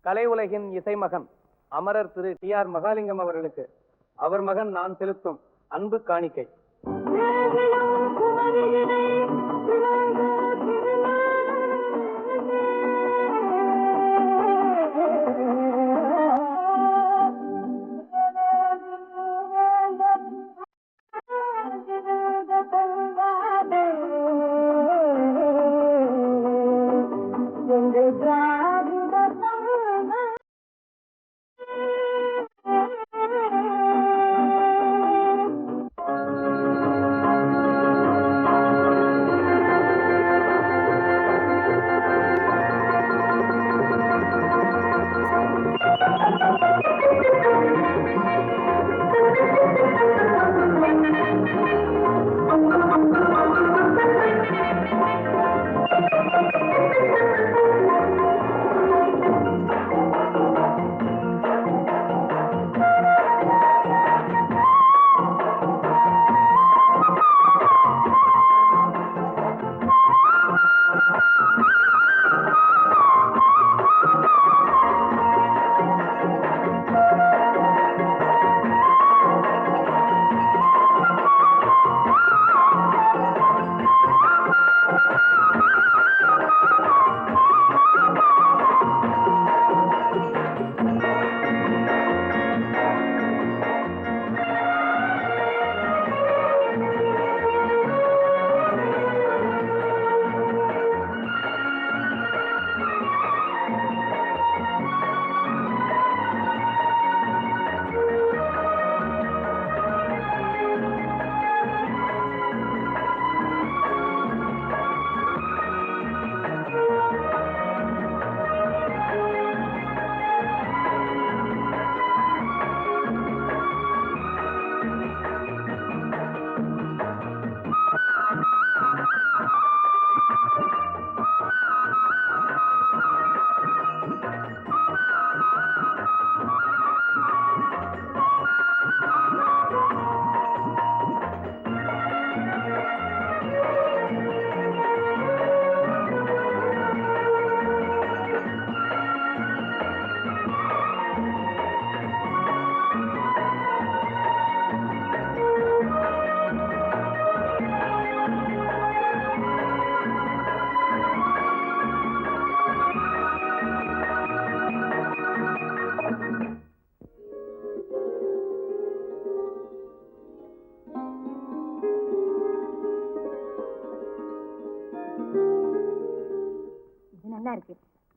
கலை உலகின் இசைமகன் அமரர் திரு டி.ஆர். மகாலிங்கம் அவர்களுக்கு அவர் மகன் நான் செலுத்தும் அன்பு காணிக்கை.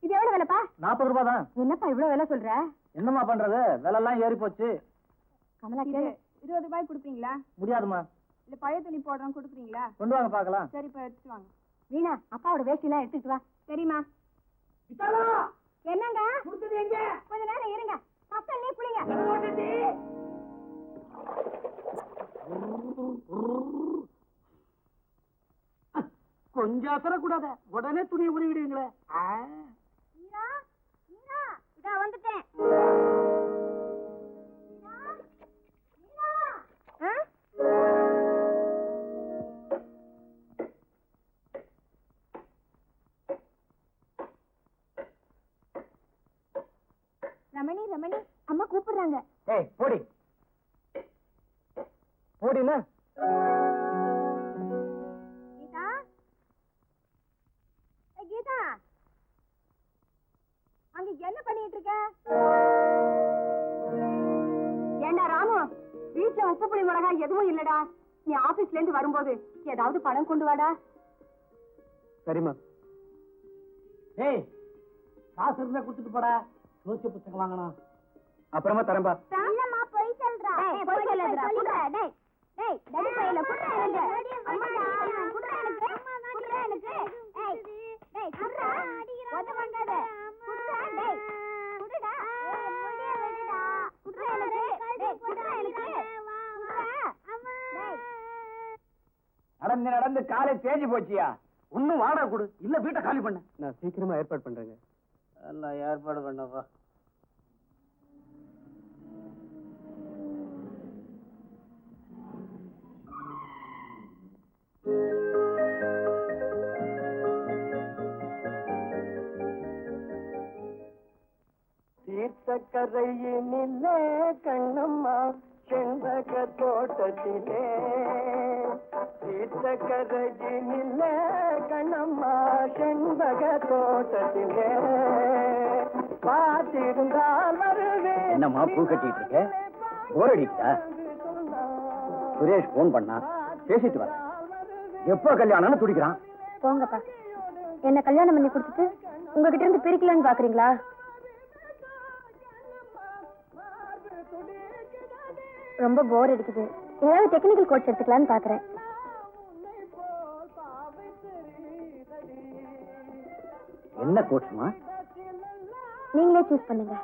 இது எவ்வளவு விலைப்பா? 40 ரூபாய் தான். என்னப்பா இவ்வளவு விலை சொல்ற? என்னம்மா பண்றது, விலை எல்லாம் ஏறி போச்சு. கமலா, 20 ரூபாய் கொடுப்பீங்களா? முடியாதுமா. இல்ல பழைய துணி போடுறோம், கொடுக்குறீங்களா? கொண்டு வாங்க பாக்கலாம். சரி, இப்ப எடுத்துட்டு வாங்க. வீணா, அப்பாவோட வேஷ்டி எல்லாம் எடுத்துட்டு வா. சரிம்மா. என்னங்க கொஞ்ச நேரம் இருங்க, பசங்க நீ புளிங்க. கொஞ்சம் அசரக்கூடாத, உடனே துணியை உருவிடுவீங்களே. இதா வந்துட்டேன். ரமணி ரமணி, அம்மா கூப்பிடுறாங்க. ஏய் போடி போடினா. கீதா, கீதா, அங்க என்ன பண்ணிட்டு இருக்க? ஏண்டா ராமு, வீட்டுல உப்பு புளி மிளகாய் எதுவும் இல்லடா. நீ ஆபீஸ்ல இருந்து வரும்போது ஏதாவது பணம் கொண்டு வாடா. சரிம்மா. ஏய், காசு இருந்தா கொடுத்துட்டு போடா, சோசிய புத்தகம் வாங்கணும். அப்புறமா தரம்பா. இல்லம்மா, போய் சொல்றா. போய் சொல்லறா. குடுடா. டேய் டேய், டேய் பையல குடுடா எனக்கு. அம்மா குடுடா எனக்கு. குடுடா எனக்கு. ஏய் டேய் குடுடா. ஒத பண்ணாத. குடுடா டேய். குடுடா. முடிய விடுடா. குடுடா எனக்கு. டேய் குடுடா எனக்கு. குடுடா. அம்மா. டேய். நடந்து நடந்து காலை தேஞ்சு போச்சியா? இன்னும் வாடகை கொடு, இல்ல வீட்டை காலி பண்ண. நான் சீக்கிரமா ஏற்பாடு பண்றேங்க. எல்லாம் ஏற்பாடு பண்ணப்பா. சீத்தக்கரையினிலே கண்ணம்மா செண்பக தோட்டத்திலே சீத்தக்கரையினிலே கண்ணம்மா செண்பக தோட்டத்திலே பார்த்திருந்தால் வருவேன். என்னம்மா பூ கட்டிட்டு இருக்க? போர் அடிக்குதா? சுரேஷ் போன் பண்ணா, பேசிட்டு வர. எப்போ கல்யாணம்னு துடிக்கிறான். போங்கப்பா, என்ன கல்யாணம் பண்ணி கொடுத்துட்டு உங்ககிட்ட இருந்து பிரிக்கலன்னு பாக்குறீங்களா? ரொம்ப போர் அடிக்குது, ஏதாவது டெக்னிக்கல் கோர்ஸ் எடுத்துக்கலான்னு பாக்குறேன். என்ன கோர்ஸ்மா? நீங்களே சூஸ் பண்ணுங்க.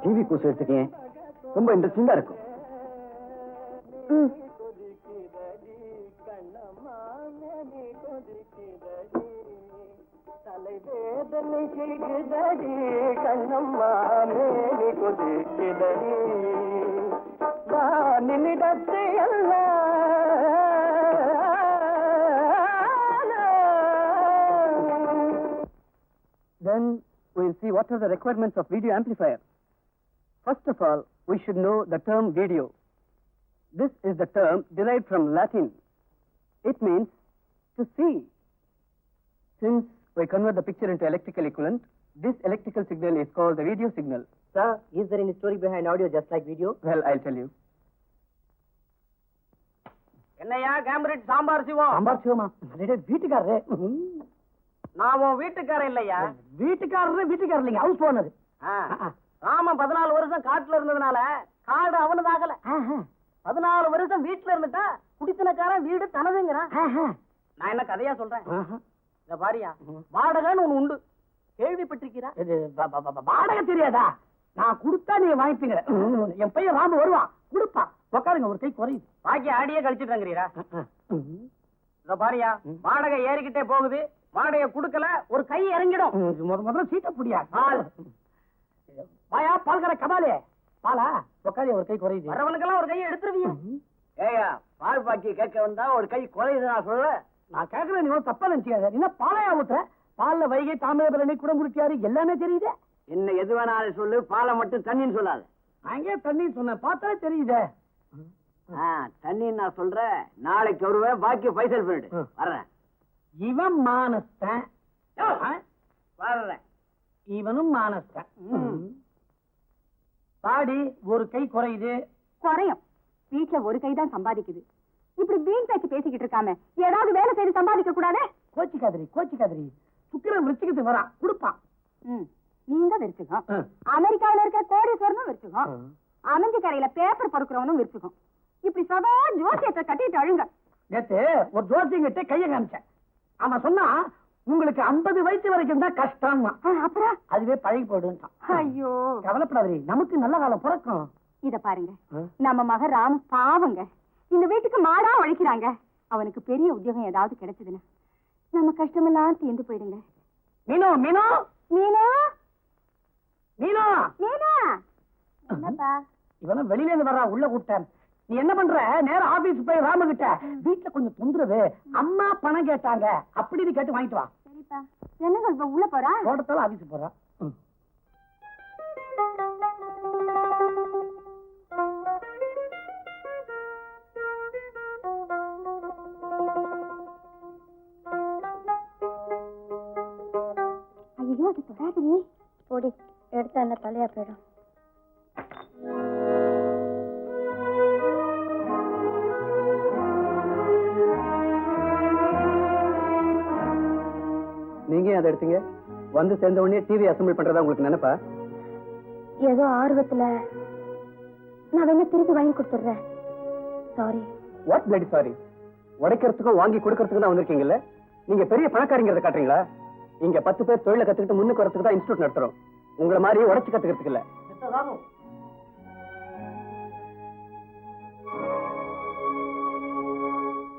டிவி கோர்ஸ் எடுத்துக்கேன், ரொம்ப இன்ட்ரெஸ்டிங்கா இருக்கும். தலைவேதனை செய்தடி கண்ணம்மா மேனி கொதிக்கிறடி வானிடத்தை அல்ல. Then we'll see what are the requirements of video amplifier. First of all, we should know the term video. This is the term derived from Latin. It means to see. Since we convert the picture into electrical equivalent, this electrical signal is called the video signal. Sir, is there any story behind audio just like video? Well, I'll tell you. என்னையா கேம்பரிட் சாம்பார் சிவம்? சாம்பார் சிவமா? வீட்டுக்காரரே. நான் உன் வீட்டுக்காரன் இல்லையா? வீட்டுக்காரர் இல்லைங்க, house owner. Raman 14 வருஷம் காட்டுல இருந்ததுனால காடு அவனதாகல. 14 வருஷம் வீட்டுல இருந்துட்டா குடித்தனக்காரன் வீடு தனதுங்கிறான். நான் என்ன கதையா சொல்றேன்? இந்த பாரியா, வாடகைன்னு ஒண்ணு உண்டு, கேள்விப்பட்டிருக்கிறா? வாடகை தெரியாதா? நான் கொடுத்தா நீங்க வாங்கிப்பீங்க. என் பையன் ராம வருவான், கொடுப்பா. உட்காருங்க, ஒரு கை குறையுது. பாக்கி ஆடியே கழிச்சுட்டாங்கிறீரா? இந்த பாரியா, வாடகை ஏறிக்கிட்டே போகுது, வாடகை கொடுக்கல ஒரு கை இறங்கிடும். முதல்ல சீட்டை புடியா. வாயா பால்கரை கபாலே, பாலா உட்காரு, ஒரு கை குறையுது. வரவனுக்கெல்லாம் ஒரு கையை எடுத்துருவீங்க. ஏயா, பால் பாக்கி கேட்க வந்தா ஒரு கை குறையுது. நான் சொல்ல, நான் கேட்கறேன், நீ தப்பா நினைச்சுக்காத. என்ன பாலையா ஊத்துற? பால்ல வைகை, தாமிரபரணி, குடமுருட்டியாரு எல்லாமே தெரியுது. என்ன எது வேணாலும் சொல்லு, பாலை மட்டும் தண்ணின்னு சொல்லாது. அங்கே தண்ணி சொன்ன பார்த்தாலே தெரியுதே. தண்ணின்னு நான் சொல்றேன். நாளைக்கு வருவேன், பாக்கி பைசல் பண்ணிட்டு வர்றேன். இவன் மானஸ்தன், வர்றேன். இவனும் மானஸ்தன். பாடி ஒரு கை குறையுது. குறையும், வீட்டுல ஒரு கை தான் சம்பாதிக்குது. இப்படி வீண் பேச்சு பேசிக்கிட்டு இருக்காம ஏதாவது வேலை செய்து சம்பாதிக்க கூடாது. கோச்சிக்காதிரி. சுக்கிரன் விருச்சிகத்துக்கு வரான், கொடுப்பான். நீங்க விருச்சுகம், அமெரிக்காவில இருக்க கோடீஸ்வரனும் விருச்சுகம், அமைஞ்சு கரையில பேப்பர் பொறுக்கிறவனும் விருச்சுகம். இப்படி சதா ஜோசியத்தை கட்டிட்டு அழுங்க. நேத்து ஒரு ஜோசியங்கிட்ட கையை காமிச்சேன். அவன் சொன்னா உங்களுக்கு 50 வயசு வரைக்கும் தான் கஷ்டம். அப்புறம் அதுவே பழகி போயிடும். ஐயோ, கவலைப்படாதீ, நமக்கு நல்ல காலம் பிறக்கும். இத பாருங்க, நம்ம மக ராம் பாவங்க, இந்த வீட்டுக்கு மாடா உழைக்கிறாங்க. அவனுக்கு பெரிய உத்தியோகம் ஏதாவது கிடைச்சதுன்னா நம்ம கஷ்டமெல்லாம் தீர்ந்து போயிடுங்க. மீனோ மீனோ மீனா மீனோ மீனா, என்னப்பா? இவனும் வெளியில இருந்து வர்றா, உள்ள கூப்பிட்டேன். நீ என்ன பண்ற? நேரம் ஆபீஸ் போய் ராம கிட்ட, வீட்டுல கொஞ்சம் தொந்தரவு, அம்மா பணம் கேட்டாங்க அப்படின்னு கேட்டு வாங்கிட்டு வா. சரிப்பா. என்னங்க இப்ப உள்ள போறா? தோட்டத்தால ஆபீஸ் போறா. ஐயோ, அது தொடாதீ. போடி, எடுத்தா என்ன தலையா போயிடும். நீங்க அதை எடுத்தீங்க? வந்து சேர்ந்த உடனே டிவி அசம்பிள் பண்றதா உங்களுக்கு நினைப்பா? ஏதோ ஆர்வத்துல நான் வேணா திருப்பி வாங்கி கொடுத்துடுறேன். சாரி. What bloody sorry? உடைக்கிறதுக்கும் வாங்கி கொடுக்கறதுக்கு தான் வந்திருக்கீங்கல்ல? நீங்க பெரிய பணக்காரங்கிறத காட்டுறீங்களா? இங்க 10 பேர் தொழிலை கத்துக்கிட்டு முன்னுக்கு வரதுக்கு தான் இன்ஸ்டியூட் நடத்துறோம். உங்களை மாதிரி உடைச்சு கத்துக்கிறதுக்கு இல்ல.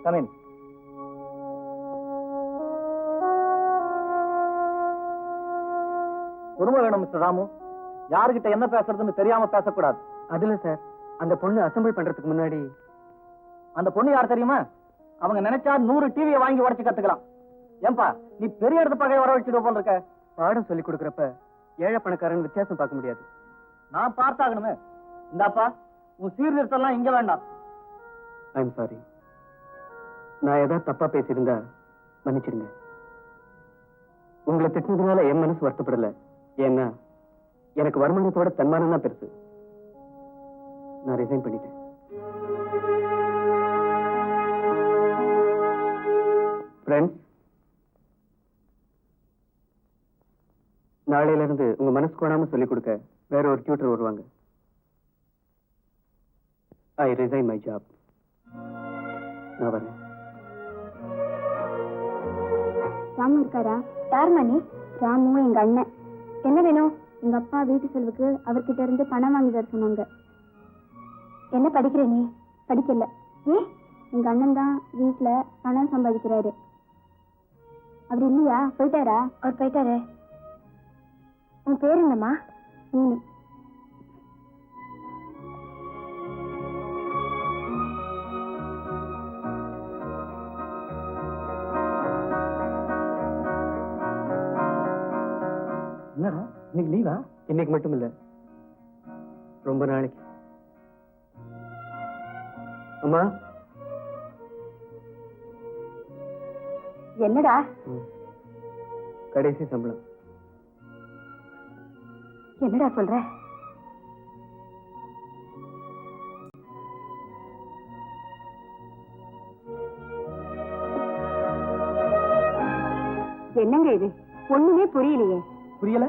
Come in. பொறுமை வேணும் மிஸ்டர் ராமு. யாருகிட்ட என்ன பேசுறதுன்னு தெரியாம பேசக்கூடாது. அதுல சார், அந்த பொண்ணு அசம்பிள் பண்றதுக்கு முன்னாடி. அந்த பொண்ணு யார் தெரியுமா? அவங்க நினைச்சா 100 டிவியை வாங்கி உடைச்சு கத்துக்கலாம். ஏன்பா நீ பெரிய இடத்து பகையை வர வச்சுட்டு போல இருக்க. பாடம் சொல்லி கொடுக்கறப்ப ஏழை பணக்காரன் வித்தியாசம் பார்க்க முடியாது. நான் பார்த்தாகணுமே. இந்தாப்பா உன் சீர்திருத்தம் இங்க வேண்டாம். I'm sorry. நான் ஏதாவது தப்பா பேசியிருந்தா மன்னிச்சிடுங்க. உங்களை திட்டினதுனால என் மனசு வருத்தப்படல. ஏன்னா எனக்கு வருமானத்தோட தன்மானம் தான் பெருசு. நான் ரிசைன் பண்ணிட்டேன். ஃப்ரெண்ட்ஸ், நாளையில இருந்து உங்க மனசு கோணாம சொல்லிக் கொடுக்க வேற ஒரு டியூட்டர் வருவாங்க. ஐ ரிசைன் மை ஜாப். நான் வரேன். ராமு இருக்காரா? யார் மணி? ராமு எங்க அண்ணன். என்ன வேணும்? எங்க அப்பா வீட்டு செலவுக்கு அவர்கிட்ட இருந்து பணம் வாங்கி தர சொன்னாங்க. என்ன படிக்கிற நீ? படிக்கல. ஏன்? எங்க அண்ணன் தான் வீட்டுல பணம் சம்பாதிக்கிறாரு. அப்படி இல்லையா? போயிட்டாரா? அவர் போயிட்டாரு. உன் பேர் என்னம்மா? என்னடா இன்னைக்கு லீவா? இன்னைக்கு மட்டும் இல்ல, ரொம்ப நாளைக்கு. அம்மா. என்னடா? கடைசி சம்பளம். என்னடா சொல்ற? என்னங்க இது? ஒண்ணுமே புரியலையே. புரியல?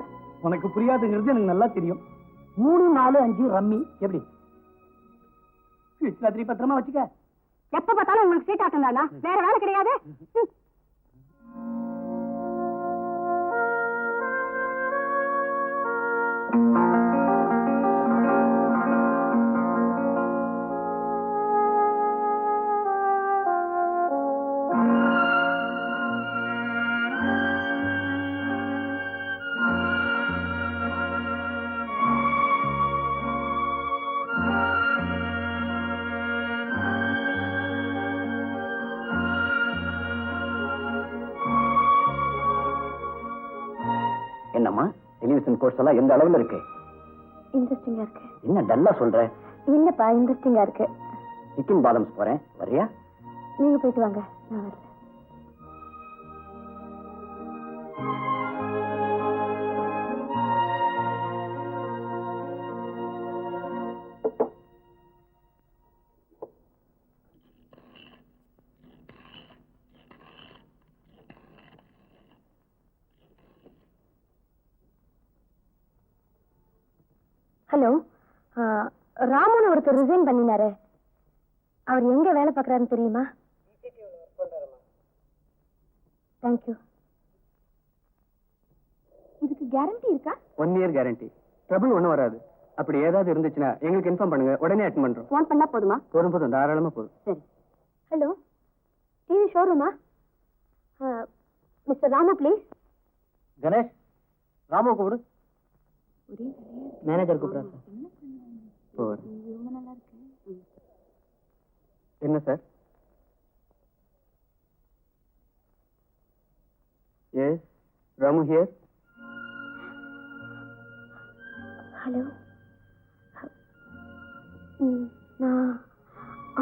உனக்கு புரியாதுங்கிறது எனக்கு நல்லா தெரியும். 3, 4, 5 ரம்மி எப்படி? ராத்திரி பத்திரமா வச்சுக்க. எப்ப பார்த்தாலும் உங்களுக்கு சீட்டாட்டம் தானா? வேற வேலை கிடையாது? என்னம்மா டெலிவிஷன் கோர்ஸ் எல்லாம் எந்த அளவுல இருக்கு? இன்ட்ரெஸ்டிங்கா இருக்கு. என்ன டல்லா சொல்ற? இல்லப்பா, இன்ட்ரெஸ்டிங்கா இருக்கு. சிக்கன் பாதம்ஸ் போறேன், வரியா? நீங்க போயிட்டு வாங்க, நான் வரல. ஹலோ, ராமுன்னு ஒருத்தர் ரிசைன் பண்ணினாரு. அவர் எங்க வேலை பார்க்கறாருன்னு தெரியுமா? தேங்க்யூ. இதுக்கு கேரண்டி இருக்கா? 1 இயர் கேரண்டி. ட்ரபிள் ஒண்ணும் வராது. அப்படி ஏதாவது இருந்துச்சுன்னா எங்களுக்கு இன்ஃபார்ம் பண்ணுங்க, உடனே அட்டெண்ட் பண்றோம். ஃபோன் பண்ணா போதுமா? போதும், தாராளமா போதும். சரி. ஹலோ, டிவி ஷோரூமா? Mister Ramu please. கணேஷ், ராமு கூப்பிடு. மேனேஜர் கூப்பிடுறாரு. என்ன sir? Yes, Ramu here. Hello, நான்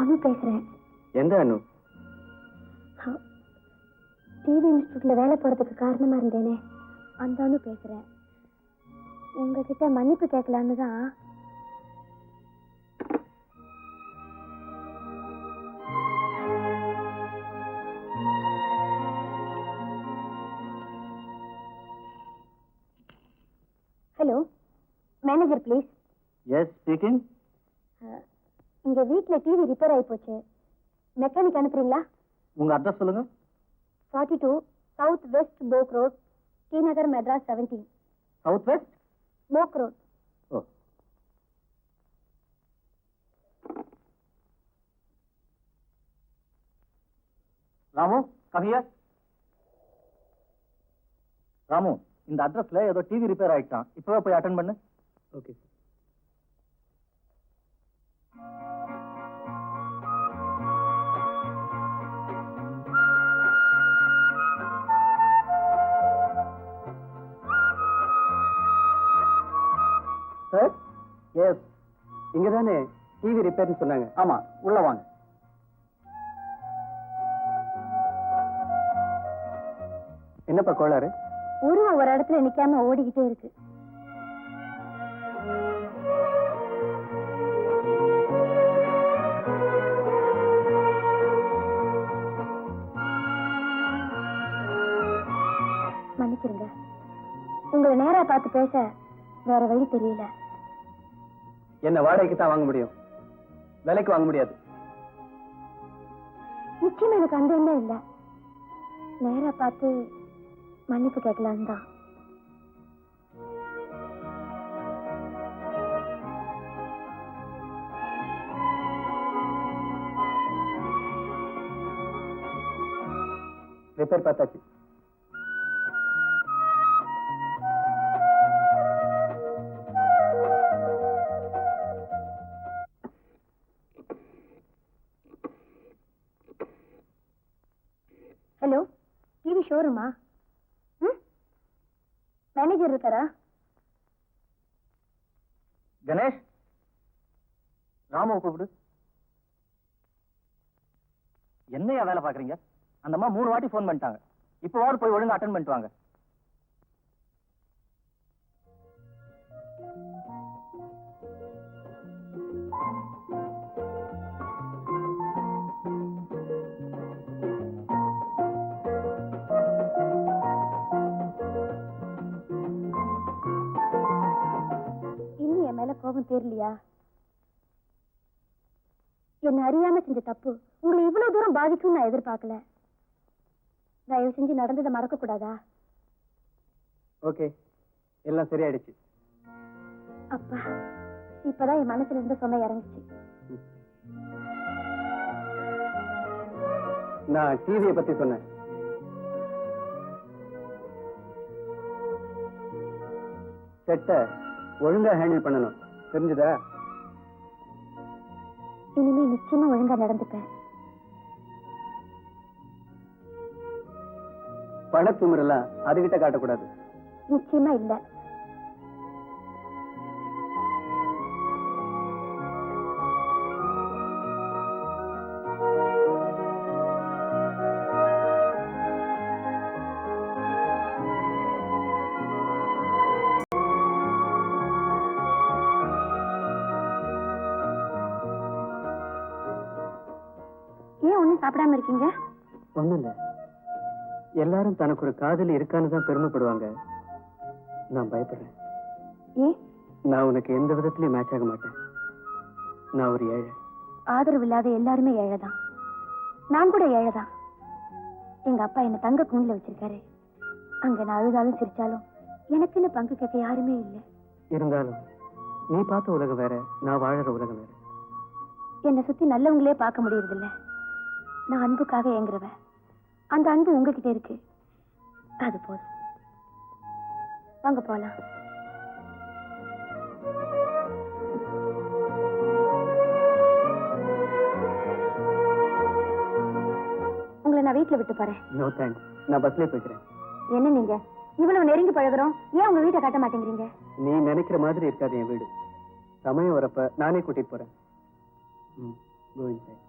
அனு பேசுறேன். எந்த அனு? டிவி இன்ஸ்டியூட்ல வேலை போறதுக்கு காரணமா இருந்தேனே, அந்த அனு பேசுறேன். உங்ககிட்ட மன்னிப்பு கேட்கலான்னு தான். Hello, manager please. Yes, speaking. இங்க வீட்ல டிவி ரிப்பேர் ஆகி போச்சு. மெக்கானிக் அனுப்புறீங்களா? உங்க அட்ரஸ் சொல்லுங்க. 42 south west Boag road, T Nagar, Madras 17. South west Boag road. Oh, Ramu கவியா. ராமு, இந்த அட்ரஸ்ல ஏதோ டிவி ரிப்பேர் ஆயிட்டான். இப்பவே போய் அட்டெண்ட் பண்ணு. ஓகே. எஸ், இங்க தானே டிவி ரிப்பேர்னு சொன்னாங்க. ஆமா, உள்ள வாங்க. என்னப்பா கோளாறு? உருவம் ஒரு இடத்துல நிக்காம ஓடிக்கிட்டே இருக்கு. மன்னிச்சிருங்க, உங்களை நேரா பார்த்து பேச வேற வழி தெரியல. என்ன வாடகைக்கு தான் வாங்க முடியும், விலைக்கு வாங்க முடியாது. நிச்சயம் எனக்கு அந்த எண்ணம் இல்ல. நேரா பார்த்து மன்னிப்பு கேட்கலாம் தான். ரிப்பேர் பார்த்தாச்சு. Hello, TV ஷோரூமா? மேனேஜர் இருக்காரா? கணேஷ், ராம கூப்பிடு. என்னையா வேலை பாக்குறீங்க? அந்த அம்மா 3 வாட்டி போன் பண்ணிட்டாங்க. இப்போ போய் ஒழுங்கா அட்டெண்ட் பண்ணிட்டு வாங்க. கோபம் தெரியலையா? என்ன அறியாம செஞ்ச தப்பு உங்களை இவ்வளவு தூரம் பாதிக்கும் நான் எதிர்பார்க்கல. தயவு செஞ்சு நடந்ததை மறக்க கூடாதா? ஓகே, எல்லாம் சரியாயிடுச்சு. அப்பா, இப்பதான் என் மனசுல இருந்த சுமை இறங்குச்சு. நான் டிவியை பத்தி சொன்னேன். செட்டை ஒழுங்கா ஹேண்டில் பண்ணணும், தெரிஞ்சுதா? இனிமே நிச்சயமா ஒழுங்கா நடந்துப்பேன். பணத்துமுறலாம் அதுகிட்ட காட்டக்கூடாது. நிச்சயமா இல்ல. ஏன் ஒண்ணும் சாப்பிடாம இருக்கீங்க? ஒண்ணும் இல்ல, எல்லாரும் தனக்கு ஒரு காதலி இருக்கான்னு தான் பெருமைப்படுவாங்க. நான் பயப்படுறேன். ஏன்? நான் உனக்கு எந்த விதத்திலயும் மேட்ச் ஆக மாட்டேன். நான் ஒரு ஏழை. ஆதரவு இல்லாத எல்லாருமே ஏழைதான். நான் கூட ஏழைதான். எங்க அப்பா என்ன தங்க கூண்டுல வச்சிருக்காரு. அங்க நான் அழுதாலும் சிரிச்சாலும் எனக்குன்னு பங்கு கேட்க யாருமே இல்லை. இருந்தாலும் நீ பார்த்த உலகம் வேற, நான் வாழற உலகம் வேற. என்னை சுத்தி நல்லவங்களே பார்க்க முடியறது இல்ல. நான் அன்புக்காக ஏங்குறவ. அந்த அன்பு உங்ககிட்ட இருக்கு, அது போதும். வாங்க போலாம். உங்களை நான் வீட்டுல விட்டு போறேன். நோ தேங்க்ஸ், நான் பஸ்லயே போய்க்கிறேன். என்ன நீங்க இவ்வளவு நெருங்கி பழகுறோம், ஏன் உங்க வீட்டை கட்ட மாட்டேங்கிறீங்க? நீ நினைக்கிற மாதிரி இருக்காது என் வீடு. சமயம் வரப்ப நானே கூட்டிட்டு போறேன். Go inside.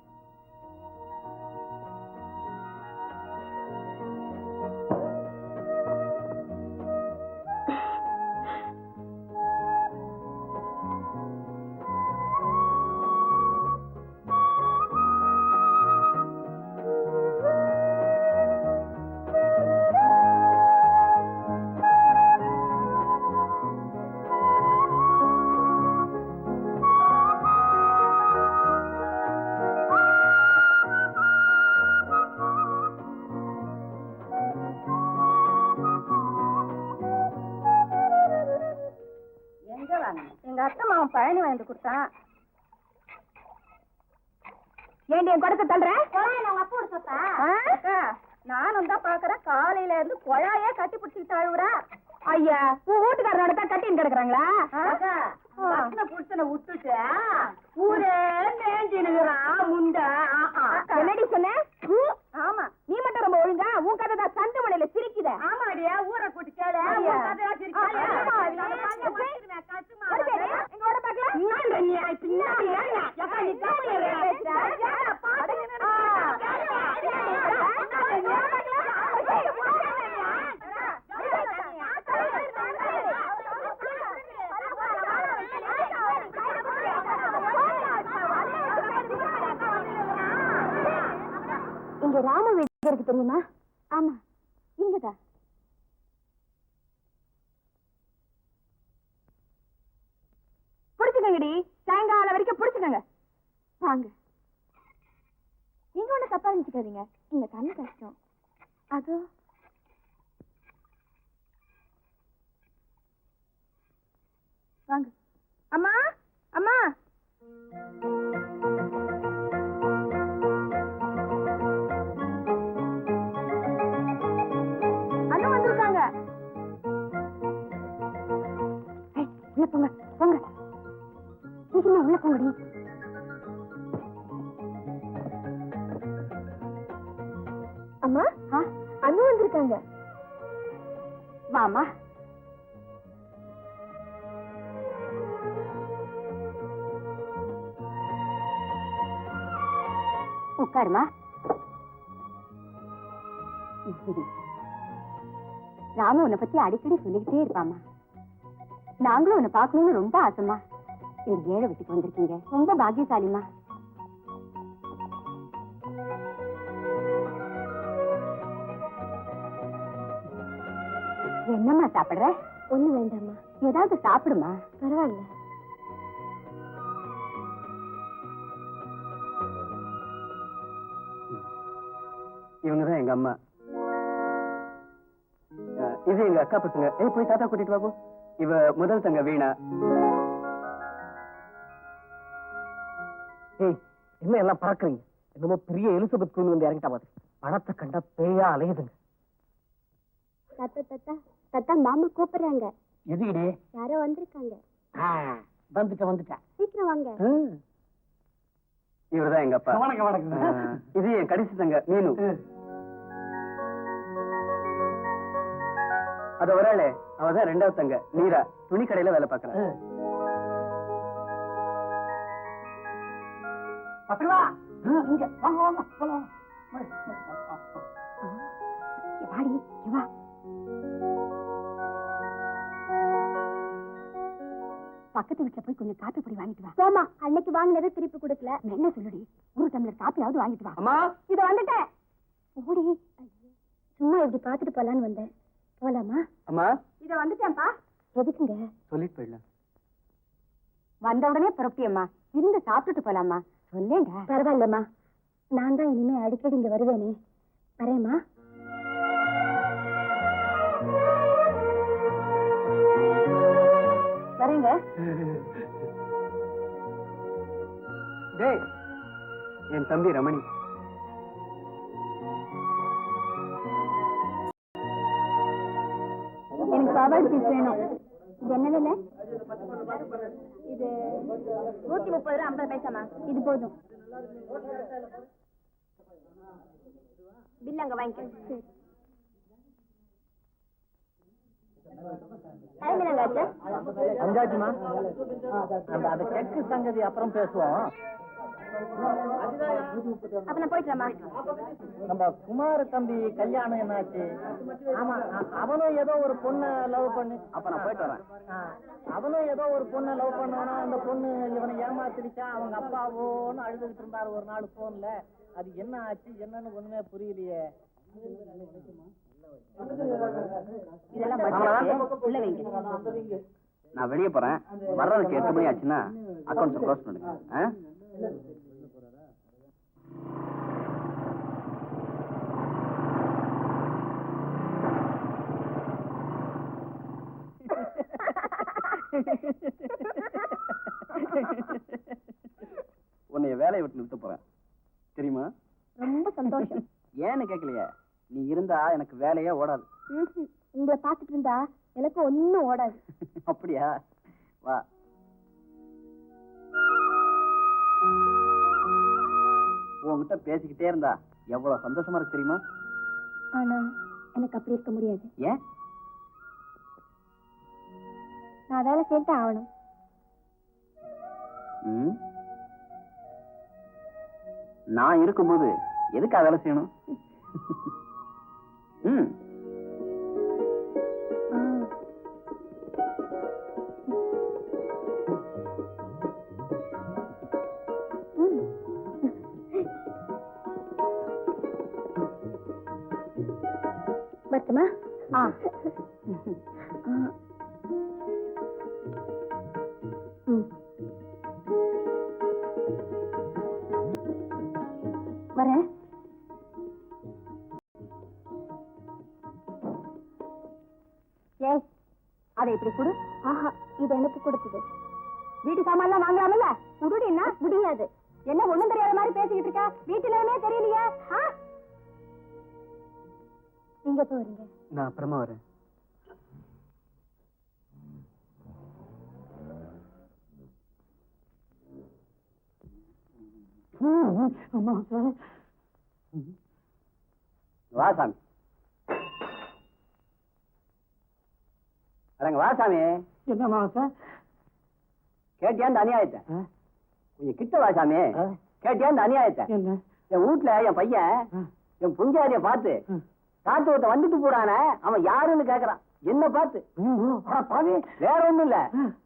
எங்க அத்தை மாவன் பழனி வாங்கி கொடுத்தான். ஏண்டி என் குடத்தை தள்ளுறேன்? நானும் தான் பாக்குறேன், காலையில இருந்து குழாயே கட்டி பிடிச்சிட்டு அழுவுறா. ஐயா, உன் வீட்டுக்காரனோட தான் கட்டின்னு கிடக்குறாங்களா? புடிச்சனை விட்டுட்டு ஊரே மேஞ்சினுக்குறான் முண்ட. என்னடி சொன்ன? ஆமா, நீ மட்டும் ரொம்ப ஒழுங்கா உன் கதை தான் சந்து மலையில சிரிக்குத. ஆமாடியா, ஊரை கூட்டி கேளு. இங்க ராம வீடு இருக்கு தெரியுமா? ஆமா, இங்கதான். புடிச்சுக்கங்கடி, சாயங்காலம் வரைக்கும் புடிச்சுக்கங்க. வாங்க. நீங்க ஒண்ணு தப்பா நினைச்சுக்காதீங்க, இங்க தண்ணி கஷ்டம். அதோ வாங்க. அம்மா, அம்மா. அண்ணா வந்திருக்காங்க. உள்ள போங்க, போங்க. சீக்கிரமா உள்ள போங்கடி. அம்மா, அண்ணா வந்திருக்காங்க. வாமா. உட்காருமா. ராமு உன்னை பத்தி அடிக்கடி சொல்லிக்கிட்டே இருப்பாமா. நாங்களும் உன்னை பார்க்கணும்னு ரொம்ப ஆசைமா. இந்த ஏழை வீட்டுக்கு வந்திருக்கீங்க, ரொம்ப பாக்கியசாலிமா. என்னம்மா சாப்பிடுற? ஒண்ணு வேண்டாம்மா. ஏதாவது சாப்பிடுமா. பரவாயில்ல. இவங்கதான் எங்க அம்மா. இது எங்க அக்கா பசங்க. போய் தாத்தா கூட்டிட்டு வாப்போ. இவ முதல் தங்க வீணா. என்ன எல்லாம் பறக்குறீங்க? என்னமோ பெரிய எலிசபெத் குயின் வந்து இறங்கிட்டா மாதிரி. பணத்தை கண்டா பேயா அலையுதுங்க. தாத்தா தாத்தா தாத்தா, மாமா கூப்பிடுறாங்க. எதுக்கிடே? யாரோ வந்திருக்காங்க. வந்துட்டேன். சீக்கிரம் வாங்க. இவர்தான் எங்க அப்பா. வணக்கம் வணக்கம். இது என் கடைசி தங்க மீனு. அது ஒரு ஆளு, அவதான் ரெண்டாவது தங்க மீரா. துணி கடையில வேலை பாக்குறேன். பசங்களா, இங்க வாங்க வாங்க போலாம். வாடி, வா. பக்கத்து வீட்டுல போய் கொஞ்சம் காப்பி பொடி வாங்கிட்டு வா. போமா, அன்னைக்கு வாங்கினதை திருப்பி கொடுக்கல. என்ன சொல்லுடி, ஒரு டம்ளர் காப்பியாவது வாங்கிட்டு வா. அம்மா, இத வந்துட்டேன். ஓடி. சும்மா இப்படி பாத்துட்டு போலான்னு வந்தேன். போலாமா? அம்மா, இத வந்துட்டேன்ப்பா. எதுக்குங்க? சொல்லிட்டு போயிடலாம். வந்த உடனே புறப்பட்டியம்மா, இருந்து சாப்பிட்டுட்டு போலாமா? சொல்லேண்டா. பரவாயில்லம்மா, நான் தான் இனிமே அடிக்கடி இங்க வருவேனே. வரேம்மா. வரேங்க. டேய், என் தம்பி ரமணி. எனக்கு பாபாடி பீஸ் வேணும். இது என்ன விலை? இது 130 ரூபா 50 பைசாமா. இது போதும். பில் அங்க வாங்கிக்க. அஞ்சாச்சுமா. அந்த செக்கு சங்கதி அப்புறம் பேசுவோம். அப்ப நான் போயிட்டுறேம்மா. நம்ம குமார தம்பி கல்யாணம் என்னாச்சு? ஆமா, அவனும் ஏதோ ஒரு பொண்ணை லவ் பண்ணி. அப்ப நான் போயிட்டு வரேன். அவனும் ஏதோ ஒரு பொண்ணை லவ் பண்ணானா, அந்த பொண்ணு இவனை ஏமாத்திருச்சா. அவங்க அப்பாவோன்னு அழுதுகிட்டு இருந்தாரு ஒரு நாள் போன்ல. அது என்ன ஆச்சு என்னன்னு ஒண்ணுமே புரியலையே. நான் வெளியே போறேன். வர்றதுக்கு 8 மணி ஆச்சுன்னா அக்கௌண்ட்ஸ் க்ளோஸ் பண்ணுங்க. உன்னைய வேலையை விட்டு நிறுத்த போறேன் தெரியுமா? ரொம்ப சந்தோஷம். ஏன்னு கேட்கலையே, நீ இருந்தா எனக்கு வேலையே ஓடாது. உங்களை பாத்துட்டு இருந்தா எனக்கு ஒண்ணும் ஓடாது. அப்படியா? வா. உன்கிட்ட பேசிக்கிட்டே இருந்தா எவ்வளவு சந்தோஷமா இருக்கு தெரியுமா? ஆனா எனக்கு அப்படி இருக்க முடியாது. ஏன்? நான் வேலை செய்து ஆகணும். நான் இருக்கும்போது எதுக்கு வேலை செய்யணும்? வரட்டுமா? வரேன். ஏய், அதை இப்படி கொடு. ஆஹா, இது எனக்கு கொடுத்தது. வீட்டு சாமான்லாம் வாங்கலாமல்ல? குடுடின்னா முடியாது. என்ன ஒண்ணும் தெரியாத மாதிரி பேசிக்கிட்டு இருக்க? வீட்டு நேரமே தெரியலையா? நீங்க போறீங்க? நான் அப்புறமா வரேன். வா சாமி. அடங்க வா சாமி. என்னம்மா சார்? கேட்டியா இந்த அநியாயத்தை? கொஞ்சம் கிட்ட வா சாமி. கேட்டியா இந்த அநியாயத்தை? என்ன? என் வீட்டுல என் பையன் என் புஞ்சாரிய பார்த்து காத்து ஒருத்த வந்துட்டு போறானே, அவன் யாருன்னு கேக்குறான். என்ன பார்த்து? வேற ஒண்ணும் இல்ல,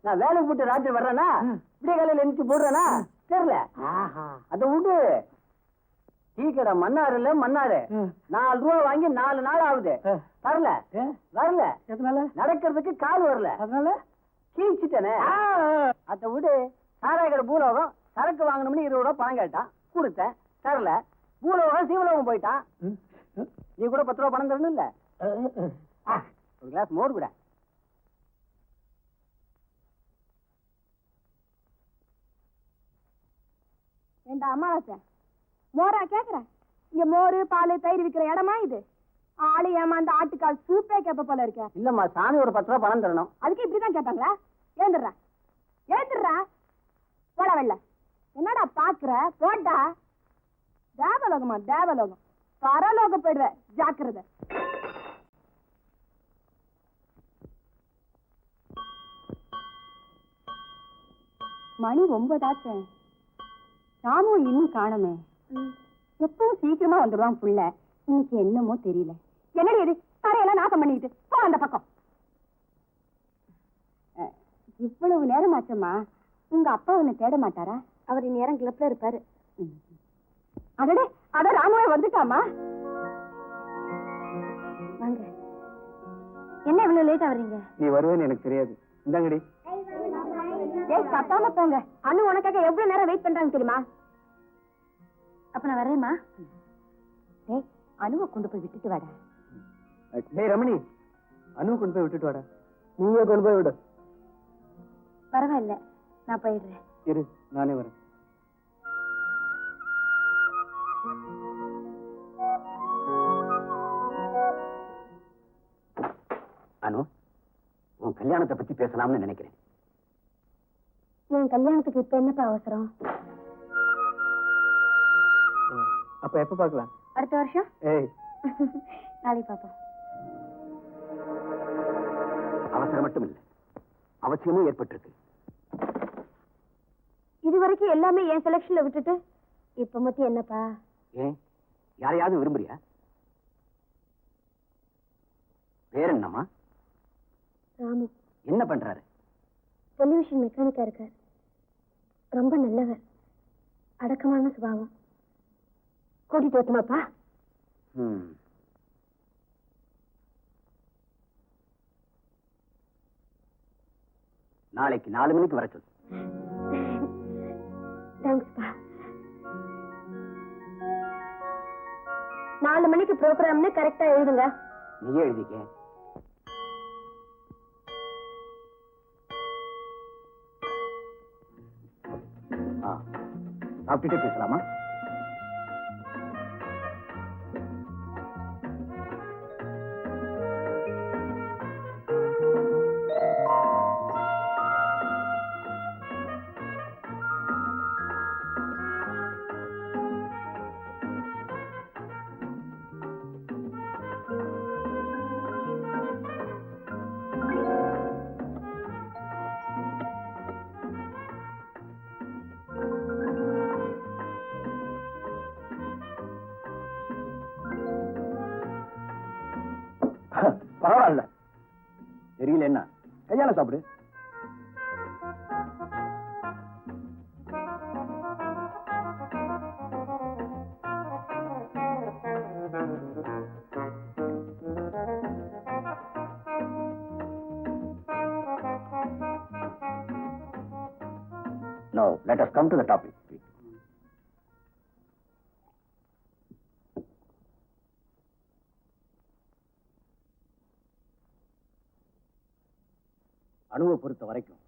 நான் வேலைக்கு போட்டு ராத்திரி வர்றேன்னா இப்படியே காலையில எழுந்து போடுறேனா தெரியல. அத விட்டு டீ கடை மன்னாருல மன்னாரு 4 ரூபா வாங்கி 4 நாள் ஆகுது. வரல வரல. எதனால? நடக்கிறதுக்கு கால் வரல. அதனால கீழ்ச்சிட்டனே. அத விடு. சாராய கடை பூலோகம் சரக்கு வாங்கணும்னு 20 ரூபா பணம் கேட்டான், கொடுத்தேன். தரல. பூலோகம் சீவலோகம் போயிட்டான். நீ கூட 10 ரூபா பணம் தரணும் இல்ல? ஒரு கிளாஸ் மோர் கூட. ஏண்டா அம்மாவாசை, மோரா கேக்குற? இங்க மோரு பால் தயிர் விக்கிற இடமா இது? ஆளு ஏமாந்த ஆட்டுக்கால் சூப்பே கேப்ப போல இருக்க. இல்லம்மா, சாமி ஒரு 10 ரூபா பணம் தரணும். அதுக்கு இப்படிதான் கேட்டாங்களா? ஏந்துடுறா ஏந்துடுறா, போட வெள்ள. என்னடா பாக்குற? போட்டா தேவலோகமா? தேவலோகம் பரலோகம் போயிடுவ, ஜாக்கிரதை. மணி 9 ஆச்சு. ராமும் இன்னும் காணமே. எப்பவும் சீக்கிரமா வந்துடுவான் புள்ள. இன்னைக்கு என்னமோ தெரியல. என்னடி இது? தரையெல்லாம் நாசம் பண்ணிக்கிட்டு போ அந்த பக்கம். இவ்வளவு நேரம் ஆச்சம்மா, உங்க அப்பா உன்னை தேட மாட்டாரா? அவர் நேரம் கிளப்ல இருப்பாரு. அதடே, அத ராமுவே வந்துட்டாமா. வாங்க. என்ன இவ்வளவு லேட்டா வர்றீங்க? நீ வருவேன்னு எனக்கு தெரியாது. இந்தாங்கடி. ஏய், கத்தாம போங்க. அண்ணு உனக்காக எவ்வளவு நேரம் வெயிட் பண்றாங்க தெரியுமா? அப்ப நான் வரேம்மா. ஏய், அனுவை கொண்டு போய் விட்டுட்டு வாடா. டேய் ரமணி, அனு கொண்டு போய் விட்டுட்டு வாடா. நீயே கொண்டு போய் விடு. பரவாயில்ல, நான் போயிடுறேன். இரு, நானே வரேன். அனு, உன் கல்யாணத்தை பத்தி பேசலாம்னு நினைக்கிறேன். என் கல்யாணத்துக்கு இப்ப என்னப்பா அவசரம்? அப்ப எப்ப பார்க்கலாம்? அடுத்த வருஷம். ஏய், நாளைக்கு பாப்போம். அவசரம் மட்டும் இல்ல, அவசியமும் ஏற்பட்டிருக்கு. இது வரைக்கும் எல்லாமே என் செலக்ஷன்ல விட்டுட்டு இப்ப மட்டும் என்னப்பா? ஏன், யாரையாவது விரும்புறியா? பேர் என்னம்மா? ராமு. என்ன பண்றாரு? டெலிவிஷன் மெக்கானிக்கா இருக்கார். ரொம்ப நல்லவர், அடக்கமான சுபாவம். கூட்டிட்டு வரட்டுமாப்பா? நாளைக்கு 4 மணிக்கு வர சொல்லு. தேங்க்ஸ்பா. 4 மணிக்கு ப்ரோக்ராம்னு கரெக்டா எழுதுங்க. நீயே எழுதிக்க. சாப்பிட்டுட்டே பேசலாமா? பரவாயில்ல, தெரியல. என்ன கையால சாப்பிடு. Now, let us come to the topic. அணுவை பொறுத்த வரைக்கும்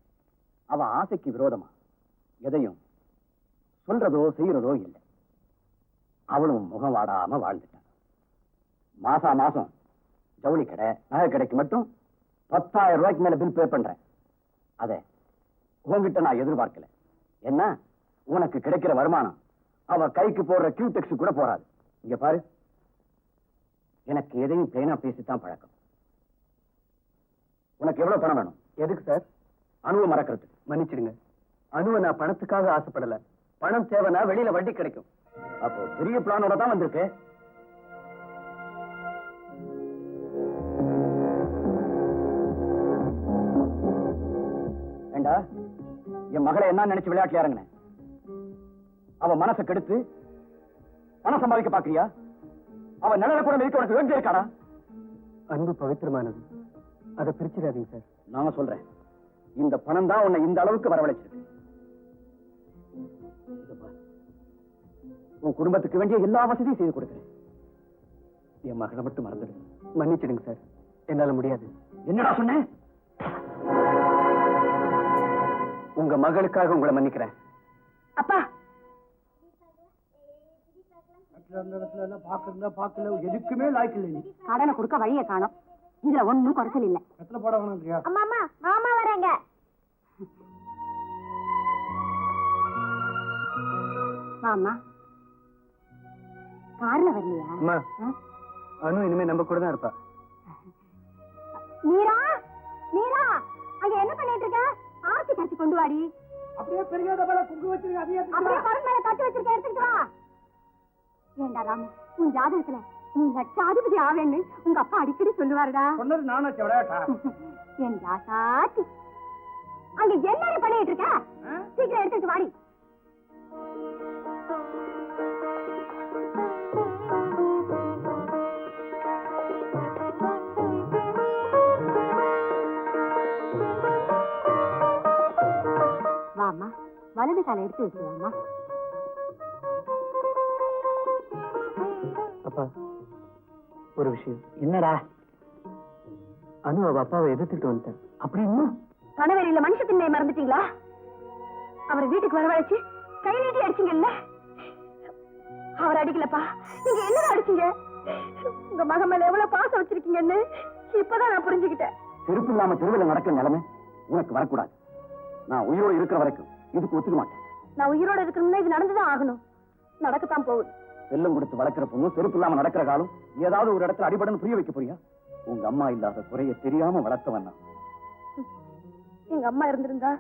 அவ ஆசைக்கு விரோதமா எதையும் சொல்றதோ செய்யறதோ இல்லை. அவளும் முகம் வாடாம வாழ்ந்துட்டான். மாசம் ஜவுளி கடை நகை கடைக்கு மட்டும் 10,000 ரூபாய்க்கு மேல பில் பே பண்றேன். அதை உங்ககிட்ட நான் எதிர்பார்க்கல. என்ன உனக்கு கிடைக்கிற வருமானம் அவ கைக்கு போடுற கியூடெக்ஸ் கூட போறாது. இங்க பாரு, எனக்கு எதையும் பேனா பேசித்தான் பழக்கம். உனக்கு எவ்வளவு பணம் வேணும்? எதுக்கு சார்? அணுவை மறக்கிறதுக்கு. மன்னிச்சிடுங்க, அணுவை நான் பணத்துக்காக ஆசைப்படல. பணம் தேவைன்னா வெளியில வட்டி கிடைக்கும். அப்போ பெரிய பிளானோட தான் வந்திருக்கு. ஏண்டா, என் மகளை என்ன நினைச்சு விளையாட்டுல இறங்கின? அவ மனசை கெடுத்து பணம் சம்பாதிக்க பாக்குறியா? அவ நிழல கூட மிதிக்க உனக்கு வேண்டிய இருக்காடா? அன்பு பவித்திரமானது, அதை பிரிச்சிடாதீங்க சார். நான் சொல்றேன், இந்த பணம் தான் உன்னை இந்த அளவுக்கு வரவழைச்சிருக்கு. உன் குடும்பத்துக்கு வேண்டிய எல்லா வசதியும் செய்து கொடுக்கிறேன். என் மகளை மட்டும் மறந்துடு. மன்னிச்சிடுங்க சார், என்னால முடியாது. என்னடா சொன்ன? உங்க மகளுக்காக உங்களை மன்னிக்கிறேன். அப்பா எதுக்குமே லாய்க்கு இல்லை. கடனை கொடுக்க வழியை காணோம். இதுல ஒண்ணும் குறைச்சல் இல்ல. எத்தனை போட வேணும்? அம்மா மாமா வராங்க. மாமா கார்ல வரலையா? அம்மா, அனு இனிமே நம்ம கூட தான் இருப்பா. நீரா நீரா, அங்க என்ன பண்ணிட்டு இருக்க? ஆர்த்தி கட்சி கொண்டு வாடி. அப்படியே பெரிய டப்பால குங்கு வச்சிருக்க. அப்படியே பரன் மேல தட்டு வச்சிருக்க, எடுத்துட்டு வா. ஏண்டா ராமு, உன் ஜாதகத்துல நீ லட்சாதிபதி ஆவேன்னு உங்க அப்பா அடிக்கடி சொல்லுவாருடா. சொன்னது நானாச்சு விளையாட்டா? என் ராசாத்தி, அங்க என்ன பண்ணிட்டு இருக்க? சீக்கிரம் எடுத்துட்டு வாடி. வாமா, வலது காலை எடுத்து வச்சுவாமா. அப்பா, ஒரு விஷயம். என்னடா? அனு அவ அப்பாவை எதிர்த்துட்டு வந்துட்டேன். அப்படின்னு கணவரில மனுஷ திண்மையை மறந்துட்டீங்களா? அவரை வீட்டுக்கு வரவழைச்சு கை நீட்டி அடிச்சீங்கல்ல? அவர் அடிக்கலப்பா, நீங்க என்ன அடிச்சீங்க? உங்க மகன் மேல எவ்வளவு பாசம் வச்சிருக்கீங்கன்னு இப்பதான் நான் புரிஞ்சுக்கிட்டேன். செருப்பு இல்லாம தெருவில் நடக்கிற நிலைமை உனக்கு வரக்கூடாது. நான் உயிரோடு இருக்கிற வரைக்கும் இதுக்கு ஒத்துக்க மாட்டேன். நான் உயிரோட இருக்கணும்னா இது நடந்துதான் ஆகணும். நடக்கத்தான் போகுது. செல்லம் கொடுத்து வளர்க்கிற பொண்ணு செருப்பு இல்லாம நடக்கிற காலம் ஏதாவது ஒரு இடத்துல அடிபடன்னு புரிய வைக்க போறியா? உங்க அம்மா இல்லாத குறைய தெரியாம வளர்த்தவன் நான். எங்க அம்மா இருந்திருந்தா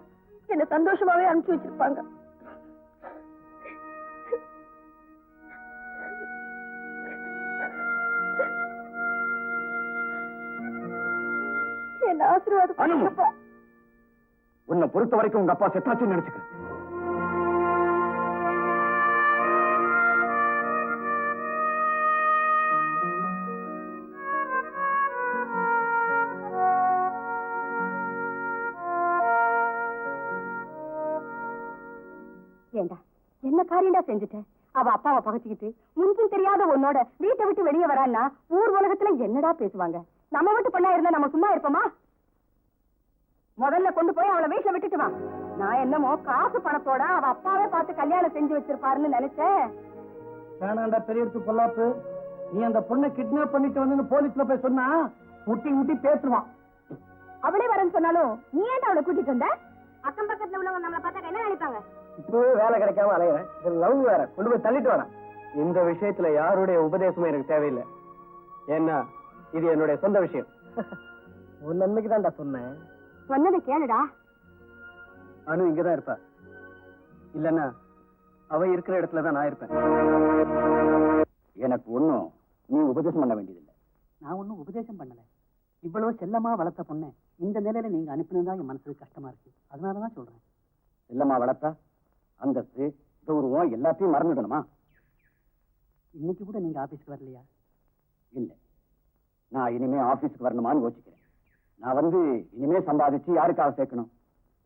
என்ன சந்தோஷமாவே அனுப்பிச்சு வச்சிருப்பாங்க. என்ன ஆசீர்வாதம் பண்ணுங்கப்பா. உன்னை பொறுத்த வரைக்கும் உங்க அப்பா செத்தாச்சுன்னு நினைச்சுக்க. ஏண்டா, என்ன காரியண்டா செஞ்சுட்டேன்? அவ அப்பாவை பகச்சுக்கிட்டு முன்பின் தெரியாத உன்னோட வீட்டை விட்டு வெளியே வரான்னா ஊர் உலகத்துல என்னடா பேசுவாங்க? நம்ம வீட்டு பொண்ணா இருந்தா நம்ம சும்மா இருப்போமா? முதல்ல கொண்டு போய் அவளை வீட்டுல விட்டுட்டு வா. நான் என்னமோ காசு பணத்தோட அவ அப்பாவே பார்த்து கல்யாணம் செஞ்சு வச்சிருப்பாருன்னு நினைச்சேன். வேணாண்டா பெரியத்து பொல்லாப்பு. நீ அந்த பொண்ணை கிட்னாப் பண்ணிட்டு வந்து போலீஸ்ல போய் சொன்னா முட்டி முட்டி பேசுவான். அவளே வரேன்னு சொன்னாலும் நீ ஏன்டா அவளை கூட்டிட்டு வந்த? அக்கம் பக்கத்துல உள்ளவங்க நம்மளை பார்த்தா என்ன நினைப்பாங்க? இப்பவே வேலை கிடைக்காம அலையிறேன். இது லவ் வேற, கொண்டு போய் தள்ளிட்டு வரேன். இந்த விஷயத்துல யாருடைய உபதேசமும் எனக்கு தேவையில்லை. ஏன்னா இது என்னுடைய சொந்த விஷயம். உன் நன்மைக்கு தான்டா சொன்னேன். சொன்னதை கேளுடா. அனு இங்கதான் இருப்பா. இல்லன்னா அவ இருக்கிற இடத்துல தான் நான் இருப்பேன். எனக்கு ஒண்ணும் நீ உபதேசம் பண்ண வேண்டியதில்லை. நான் ஒன்னும் உபதேசம் பண்ணல. இவ்வளவு செல்லமா வளர்த்த பொண்ணு இந்த நிலையில நீங்க அனுப்பினதா என் மனசுக்கு கஷ்டமா இருக்கு. அதனாலதான் சொல்றேன். செல்லம்மா வளர்த்தா அந்தஸ்து கௌரவம் எல்லாத்தையும் மறந்துடணுமா? இன்னைக்கு கூட நீங்க ஆபீஸ்க்கு வரலையா? இல்ல, நான் இனிமே ஆபீஸ்க்கு வரணுமான்னு யோசிக்கிறேன். நான் இனிமே சம்பாதிச்சு யாருக்காக சேர்க்கணும்?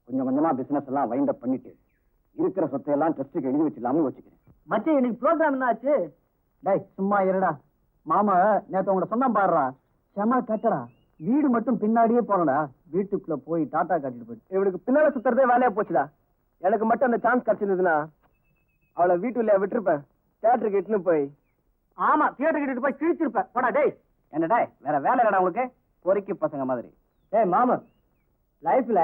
கொஞ்சம் கொஞ்சமா பிசினஸ் எல்லாம் வைண்ட் அப் பண்ணிட்டு இருக்கிற சொத்தையெல்லாம் ட்ரஸ்ட்டுக்கு எழுதி வச்சிடலாம்னு யோசிக்கிறேன். மச்சி இன்னைக்கு ப்ரோக்ராம் என்ன ஆச்சு? டேய் சும்மா இருடா. மாமா நேத்து உங்களை சொன்னா பாடுறா, செம கட்டடா. வீடு மட்டும் பின்னாடியே போறடா. வீட்டுக்குள்ள போய் டாட்டா காட்டிட்டு போயிட்டு இவனுக்கு பின்னால சுத்துறதே வேலையா போச்சுடா. எனக்கு மட்டும் அந்த சான்ஸ் கிடைச்சிருந்ததுன்னா அவளை வீட்டுல விட்டுருப்பேன். தியேட்டருக்கு இட்டுன்னு போய். ஆமா தியேட்டர் கிட்ட போய் கிழிச்சிருப்பேன். போடா டேய். என்னடா வேற வேலை இல்லடா உங்களுக்கு? பொறுக்கி பசங்க மாதிரி. டேய் மாமா, லைஃப்ல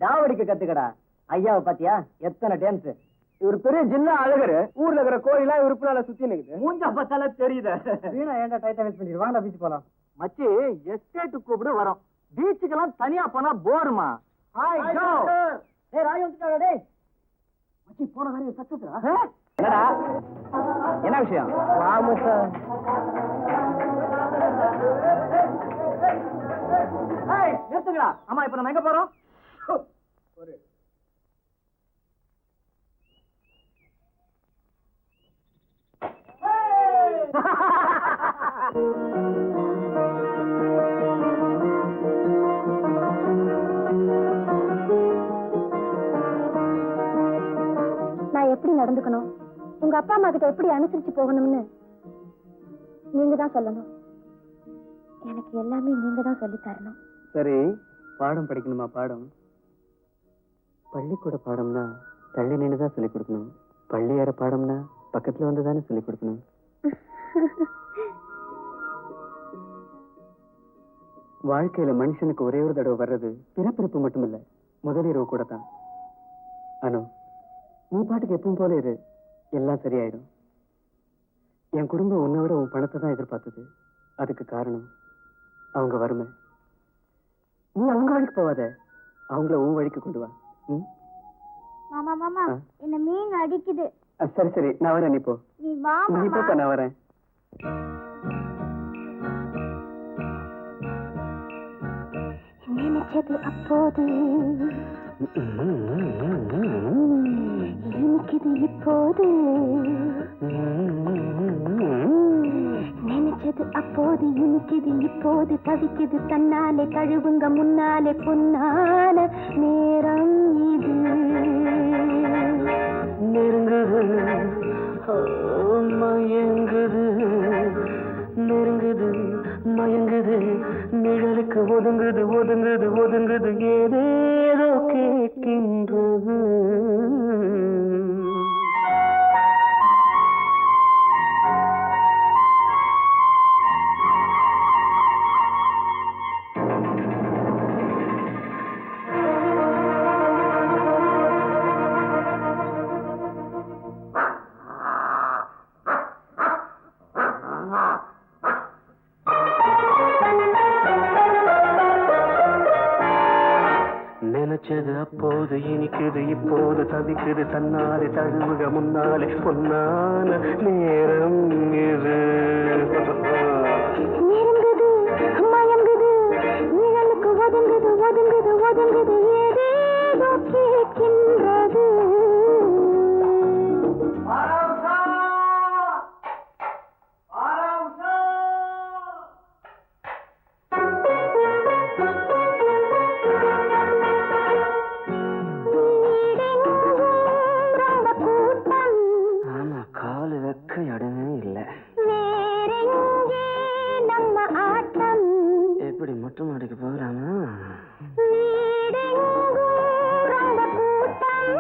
டாவடிக்க கத்துக்கடா. ஐயாவை பாத்தியா எத்தனை டான்ஸ். இவர் பெரிய ஜில்லா அழகரு. ஊர்ல இருக்கிற கோயிலா இவரு பின்னால சுத்தி நிக்குது. மூஞ்ச பார்த்தாலே தெரியுது. வீணா ஏன்டா டைட்டா வேஸ்ட் பண்ணிடு. வாங்கடா பீச் போலாம். மச்சி எஸ்டேட் கூப்பிடு வரோம். பீச்சுக்கெல்லாம் தனியா போனா போருமா. Hi Joe. டேய் ராஜு வந்துட்டாடா டேய். மச்சி போன காரியம் சக்சஸ்டா. என்னடா என்ன விஷயம்? ஆமா சார். ஏய் நிறுத்துங்கடா. ஆமா இப்ப நம்ம எங்க போறோம்? நான் எப்படி நடந்துக்கணும், உங்க அப்பா அம்மா கிட்ட எப்படி அனுசரிச்சு போகணும்னு நீங்க தான் சொல்லணும். எனக்கு எல்லாமே நீங்க தான் சொல்லி தரணும். சரி, பாடம் படிக்கணுமா? பாடம் பள்ளிக்கூட பாடம்னா தள்ளி நின்றுதான் சொல்லிக் கொடுக்கணும். பள்ளி ஏற பாடம்னா பக்கத்துல வந்து தானே சொல்லிக் கொடுக்கணும். வாழ்க்கையில மனுஷனுக்கு ஒரே ஒரு தடவை வர்றது பிறப்பிறப்பு மட்டும் இல்ல, முதலிரவு கூட தான். அனு, நீ பாட்டுக்கு எப்பவும் போல இரு, எல்லாம் சரியாயிடும். என் குடும்பம் உன்னை விட உன் பணத்தை தான் எதிர்பார்த்தது. அதுக்கு காரணம் அவங்க வறுமை. நீ அவங்க வழிக்கு போவாத, அவங்கள உன் வழிக்கு கொண்டு வா. மாமா மாமா என்ன மீன் அடிக்குது. சரி சரி, நான் வரேன். நீ போ. நீ வா நீ போப்பா, நான் வரேன். நினைச்சது அப்போது இனிக்குது இப்போது. நினைச்சது அப்போது இனிக்குது இப்போது. தவிக்குது தன்னாலே தழுவுங்க முன்னாலே பொன்னான நேரம் இது. நெருங்குது மயங்குது, நெருங்குது மயங்குது, நிழலுக்கு ஒதுங்குது ஒதுங்குது ஒதுங்குது, ஏதேதோ கேட்கின்றது. நினைச்சது அப்போது இனிக்குது இப்போது தவிக்குது தன்னாலே தழுவுக முன்னாலே பொன்னான நேரம் இது. நெருங்குது மயங்குது, நிழலுக்கு ஒதுங்குது ஒதுங்குது ஒதுங்குது, ஏதேதோ கேட்கின்றது. காலு வைக்க இடமே இல்லை. வேறெங்கே நம்ம ஆட்டம்? எப்படி மொட்டை மாடிக்கு போகலாமா? வீடெங்கும் ரொம்ப கூட்டம்.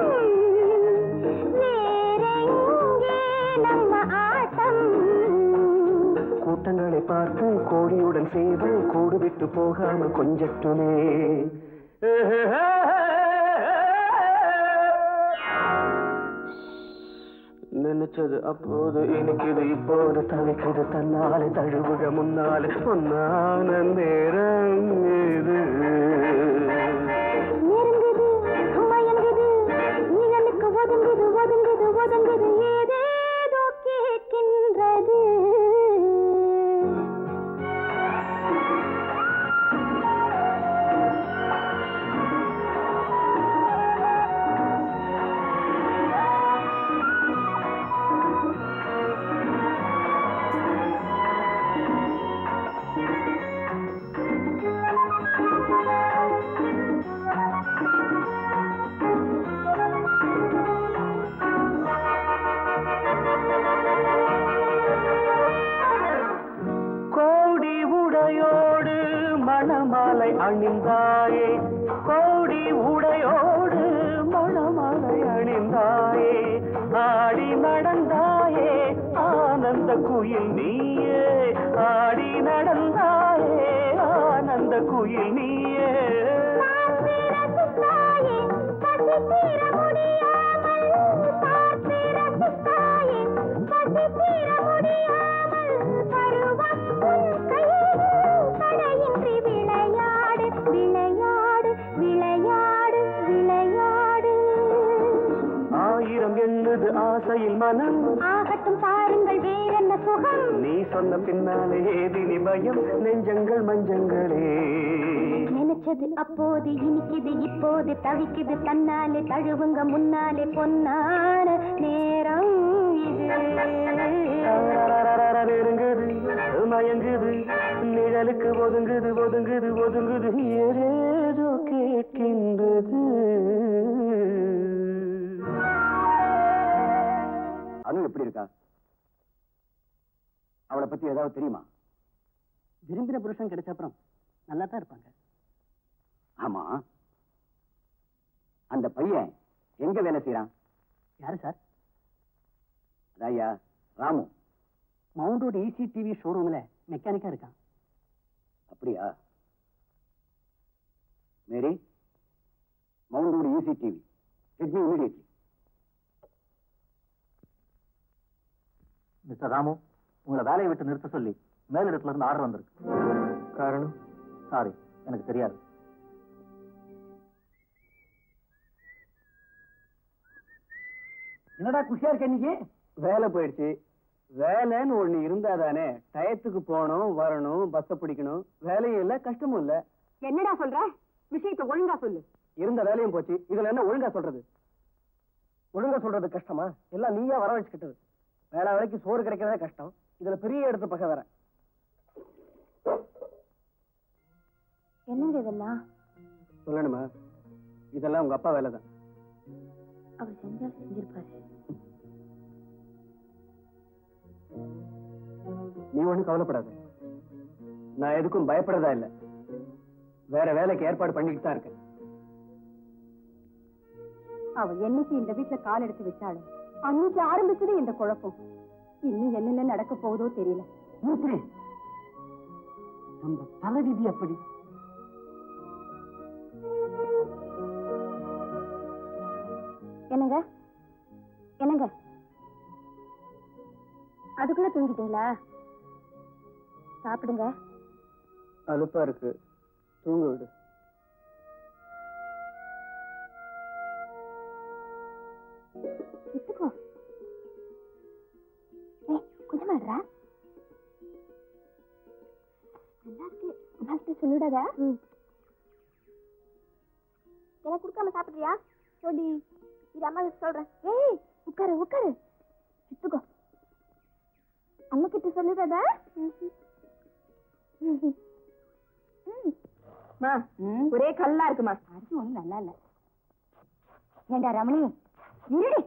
வேறெங்கே நம்ம ஆட்டம்? கூட்டங்களை பார்த்து கோடியுடன் செய்து கூடு விட்டு போகாம கொஞ்சட்டுமே. நினைச்சது அப்போது இனிக்குது இப்போது தவிக்குது தன்னாலே தழுவுக முன்னாலே பொன்னான நேரம் இது. நெருங்குது மயங்குது, நிழலுக்கு ஒதுங்குது ஒதுங்குது ஒதுங்குது, ஏதேதோ கேட்கின்றது. உடையோடு மணமாலை அணிந்தாயே கோடி உடையோடு மணமாலை அணிந்தாயே ஆடி நடந்தாயே ஆனந்த குயில் நீயே ஆடி நடந்தாயே ஆனந்த குயில் நீயே எண்ணுது ஆசையில் மனம் ஆகட்டும் பாருங்கள் வேறென்ன சுகம் நீ சொன்ன பின்னாலே ஏதினி பயம் நெஞ்சங்கள் மஞ்சங்களே நினைச்சது அப்போது இனிக்குது இப்போது தவிக்குது தன்னாலே தழுவுங்க முன்னாலே பொன்னான நேரம் இது நெருங்குது மயங்குது நிழலுக்கு ஒதுங்குது ஒதுங்குது ஒதுங்குது ஏதேதோ கேட்கின்றது அனு எப்படி இருக்கா? அவளை பத்தி ஏதாவது தெரியுமா? விரும்பின புருஷன் கிடைச்ச அப்புறம் நல்லா தான் இருப்பாங்க. ஆமா, அந்த பையன் எங்க வேலை செய்யறான்? யாரு சார்? அதாயா ராமு. மவுண்ட் ரோடு ECTV ஷோரூம்ல மெக்கானிக்கா இருக்கான். அப்படியா? Mary, mount road ECTV, get me immediately. Mister Ramu, உங்களை வேலையை விட்டு நிறுத்த சொல்லி மேலிடத்துல இருந்து ஆர்டர் வந்திருக்கு. காரணம்? சாரி, எனக்கு தெரியாது. என்னடா குஷியா இருக்க இன்னைக்கு? வேலை போயிடுச்சு. வேலைன்னு ஒண்ணு இருந்தாதானே டயத்துக்கு போகணும் வரணும், பஸ்ஸ பிடிக்கணும். வேலையும் இல்ல கஷ்டமும் இல்ல. என்னடா சொல்ற? விஷயத்தை ஒழுங்கா சொல்லு. இருந்த வேலையும் போச்சு, இதுல என்ன ஒழுங்கா சொல்றது? ஒழுங்கா சொல்றது கஷ்டமா? எல்லாம் நீயா வர வச்சுக்கிட்டது. வேலை வேலைக்கு சோறு கிடைக்கிறதே கஷ்டம், இதுல பெரிய எடுத்து பகை வேற. என்னங்க இதெல்லாம்? சொல்லணுமா? இதெல்லாம் உங்க அப்பா வேலை தான். அவர் செஞ்சா செஞ்சிருப்பாரு. நீ ஒண்ணும் கவலைப்படாத, நான் எதுக்கும் பயப்படுறதா இல்ல. வேற வேலைக்கு ஏற்பாடு பண்ணிட்டு தான் இருக்கேன். அவ என்னைக்கு இந்த வீட்டுல கால் எடுத்து வச்சாலும் அன்னைக்கு ஆரம்பிச்சது இந்த குழப்பம். இன்னும் என்னென்ன நடக்க போகுதோ தெரியல. நம்ம தலைவிதி அப்படி. என்னங்க என்னங்க, அதுக்குள்ள தூங்கிட்டீங்களா? சாப்பிடுங்க. அலுப்பா இருக்கு, தூங்க விடு. இத்துக்கோ. கொஞ்சமா இருடா. நல்லா இருக்கு. அம்மாக்கிட்ட சொல்லிடாத. எனக்கு கொடுக்காம சாப்பிடுறியா? சொல்லி இது அம்மா கிட்ட சொல்றேன். ஏய் உட்காரு உட்காரு. இத்துக்கோ. அம்மா கிட்ட சொல்லிடாத. ஒரே கல்லா இருக்குமா? அது ஒண்ணும் நல்லா இல்ல. ஏண்டா ரமணி, இருடி.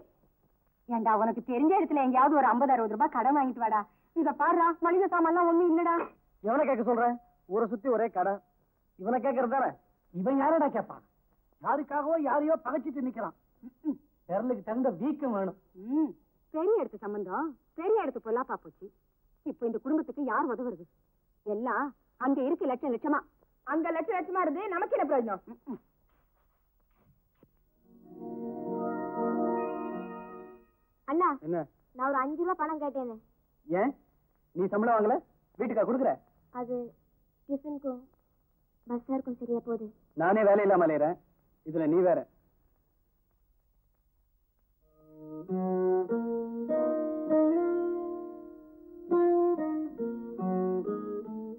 ஏண்டா உனக்கு தெரிஞ்ச இடத்துல எங்கேயாவது ஒரு 50-60 ரூபாய் கடன் வாங்கிட்டு வாடா. இத பாடுறா, மளிகை சாமான்லாம் ஒண்ணும் இல்லடா. எவனை கேட்க சொல்றேன்? ஊரை சுத்தி ஒரே கடை. இவனை கேட்கறது தானே? இவன் யாரடா கேட்பான்? யாருக்காகவோ யாரையோ பகைச்சிட்டு நிக்கிறான். விரலுக்கு தகுந்த வீக்கம் வேணும். பெரிய இடத்து சம்பந்தம் பெரிய இடத்து பொல்லாப்பா போச்சு. இப்ப இந்த குடும்பத்துக்கு யார் உதவுறது? எல்லாம் அங்க இருக்கு லட்சம் லட்சமா. அங்க லட்சம் லட்சமா இருந்து நமக்கு என்ன பிரயோஜனம்? அண்ணா, என்ன? நான் ஒரு 5 ரூபாய் பணம் கேட்டேனே. ஏன் நீ சம்பளம் வாங்கல? வீட்டுக்கா கொடுக்குற? அது டிஃபனுக்கும் பஸ்ஸாருக்கும் சரியா போகுது. நானே வேலை இல்லாம அலையறேன், இதுல நீ வேற.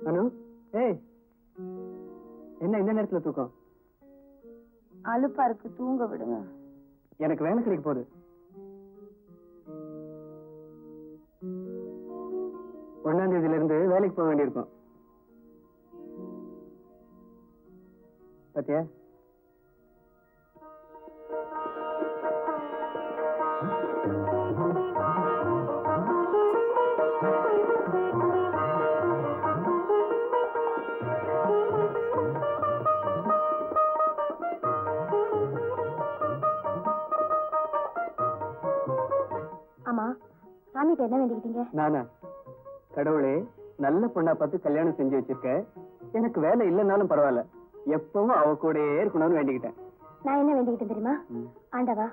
அனு, ஏய், என்ன இந்த நேரத்துல தூக்கம்? அலுப்பா இருக்கு, தூங்க விடுங்க. எனக்கு வேலை கிடைக்க போகுது. 1ஆம் தேதியில இருந்து வேலைக்கு போக வேண்டியிருக்கும். பாத்தியா? சாமிகிட்ட என்ன வேண்டிக்கிட்டீங்க? நானா? கடவுளே, நல்ல பொண்ணா பார்த்து கல்யாணம் செஞ்சு வச்சிருக்க. எனக்கு வேலை இல்லைன்னாலும் பரவாயில்ல, எப்பவும் அவ கூடயே இருக்கணும்னு வேண்டிக்கிட்டேன். நான் என்ன வேண்டிக்கிட்டேன் தெரியுமா? ஆண்டவா,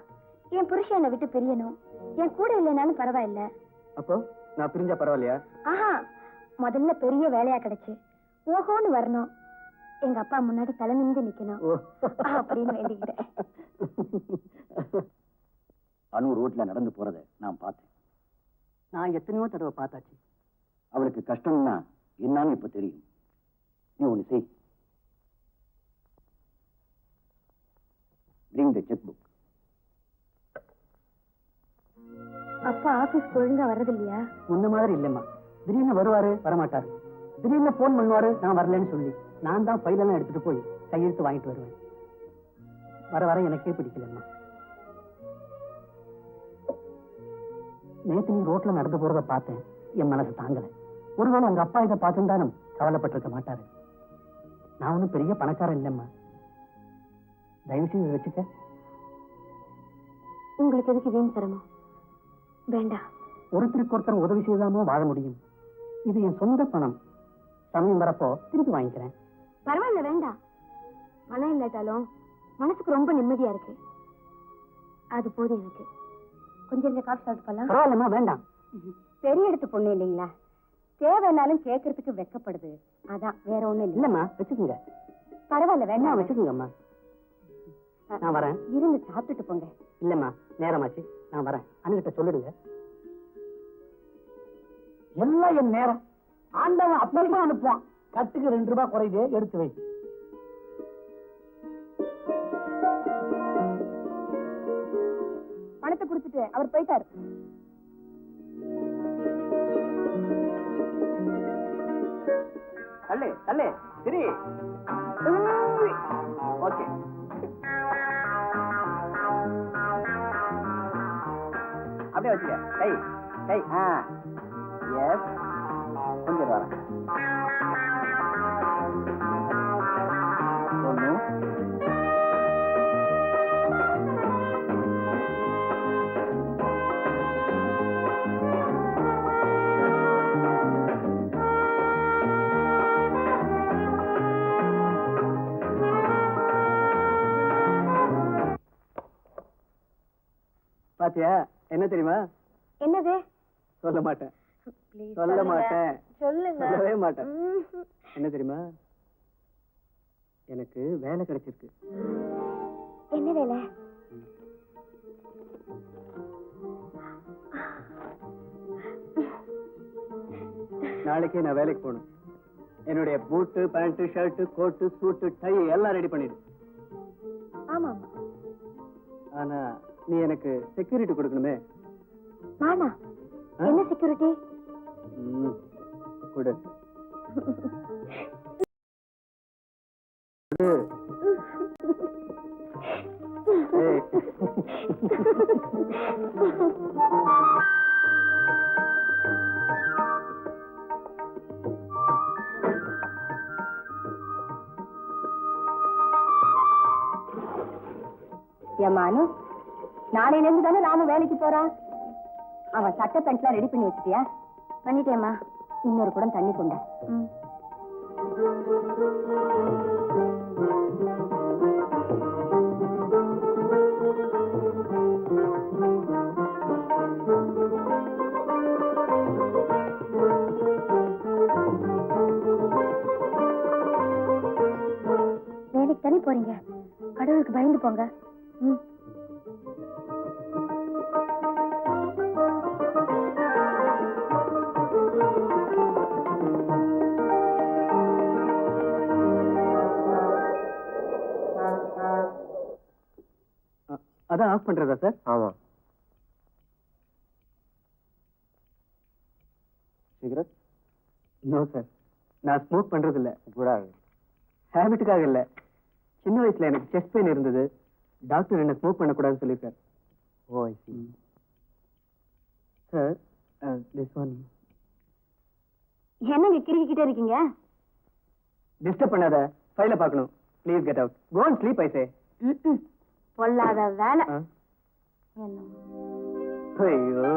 என் புருஷன் என்னை விட்டு பிரியணும், என் கூட இல்லைனாலும் பரவாயில்ல. அப்போ நான் பிரிஞ்சா பரவாயில்லையா? ஆஹா, முதல்ல பெரிய வேலையா கிடைச்சு ஓஹோன்னு வரணும், எங்க அப்பா முன்னாடி தலை நிமிந்து நிக்கணும் அப்படின்னு வேண்டிக்கிட்டேன். அனு ரோட்ல நடந்து போறத நான் பார்த்தேன். நான் எத்தனையோ தடவை பார்த்தாச்சு. அவளுக்கு கஷ்டம்னா என்னன்னு இப்ப தெரியும். நீ ஒண்ணு செய். Bring the checkbook. அப்பா ஆபீஸ்க்கு ஒழுங்கா வர்றது இல்லையா? முன்ன மாதிரி இல்லம்மா. திடீர்னு வருவாரு, வரமாட்டாரு. திடீர்னு போன் பண்ணுவாரு, நான் வரலன்னு சொல்லி. நான் தான் ஃபைல் எல்லாம் எடுத்துட்டு போய் கையெழுத்து வாங்கிட்டு வருவேன். வர வர எனக்கே பிடிக்கலம்மா. நேத்து நீ ரோட்ல நடந்து போறத பார்த்தேன், என் மனசு தாங்கல. ஒருவேளை உங்க அப்பா இதை பார்த்துட்டாலும் கவலைப்பட்டிருக்க மாட்டாரு. நான் ஒன்னும் பெரிய பணக்காரன் இல்லம்மா. தயவு செய்து வச்சுக்க. உங்களுக்கு எதுக்கு வீண் சிரமம்? வேண்டாம். ஒருத்தருக்கு ஒருத்தர் உதவி செய்தாமோ வாழ முடியும். இது என் சொந்த பணம். சமயம் வரப்போ திருப்பி வாங்கிக்கிறேன். பரவாயில்ல, வேண்டாம். பணம் இல்லாட்டாலும் மனசுக்கு ரொம்ப நிம்மதியா இருக்கு. அது போதும் எனக்கு. கொஞ்சம் இந்த காசு சாப்பிட்டு போலாம். பரவாயில்லம்மா, வேண்டாம். பெரிய இடத்து பொண்ணு இல்லைங்களா, தேவைன்னாலும் கேட்கறதுக்கு வெக்கப்படுது. அதான், வேற ஒண்ணும் இல்லை. இல்லம்மா, வச்சுக்கோங்க. பரவாயில்ல, வேண்டாம். வச்சுக்கோங்கம்மா. நான் வரேன். இருந்து சாப்பிட்டுட்டு போங்க. இல்லம்மா, நேரமாச்சு, நான் வரேன். அண்ணிட்ட சொல்லிடுங்க. எல்லாம் என் நேரம். ஆண்டவன் அப்பப்போ அனுப்புவான். கட்டுக்கு 2 ரூபாய் குறையுது, எடுத்து வை. பணத்தை கொடுத்துட்டு அவர் போயிட்டாரு. தள்ளு தள்ளு, சரி. ஓகே. அப்படியே வச்சுக்க. கை கை. எஸ், கொஞ்சம் வரேன். ஒண்ணு. பாத்தியா, என்ன தெரியுமா? என்னது? சொல்ல மாட்டேன். Please சொல்ல சொல்லுங்க. மாட்டேன். சொல்லுங்க. சொல்லவே மாட்டேன். என்ன தெரியுமா? எனக்கு வேலை கிடைச்சிருக்கு. என்ன வேலை? நாளைக்கே நான் வேலைக்கு போகணும். என்னுடைய பூட்டு, பேண்ட், ஷர்ட், கோட்டு, சூட்டு, டை எல்லாம் ரெடி பண்ணிடு. ஆமா. ஆனா நீ எனக்கு செக்யூரிட்டி கொடுக்கணுமே. நானா? என்ன செக்யூரிட்டி? கொடு. ஏமானு, நாளையில இருந்து தானே ராம வேலைக்கு போறான். அவன் சட்டை பேண்ட்லாம் ரெடி பண்ணி வச்சுட்டியா? பண்ணிட்டேம்மா. இன்னொரு குடம் தண்ணி கொண்ட. வேலைக்கு தானே போறீங்க, கடவுளுக்கு பயந்து போங்க. அதான் ஆஃப் பண்றதா சார்? ஆமா. சிகரெட்? நோ சார், நான் ஸ்மோக் பண்றது இல்ல. கூடாது. ஹேபிட்டுக்காக இல்ல. சின்ன வயசுல எனக்கு செஸ்ட் பெயின் இருந்தது. டாக்டர் என்ன ஸ்மோக் பண்ணக்கூடாதுன்னு சொல்லியிருக்காரு. Oh, I see. Sir, this one. என்னங்க கிறுக்கிட்டே இருக்கீங்க? டிஸ்டர்ப் பண்ணாத, ஃபைல பார்க்கணும். Please get out. Go and sleep I say. பொல்லாத வேலை. ஐயோ.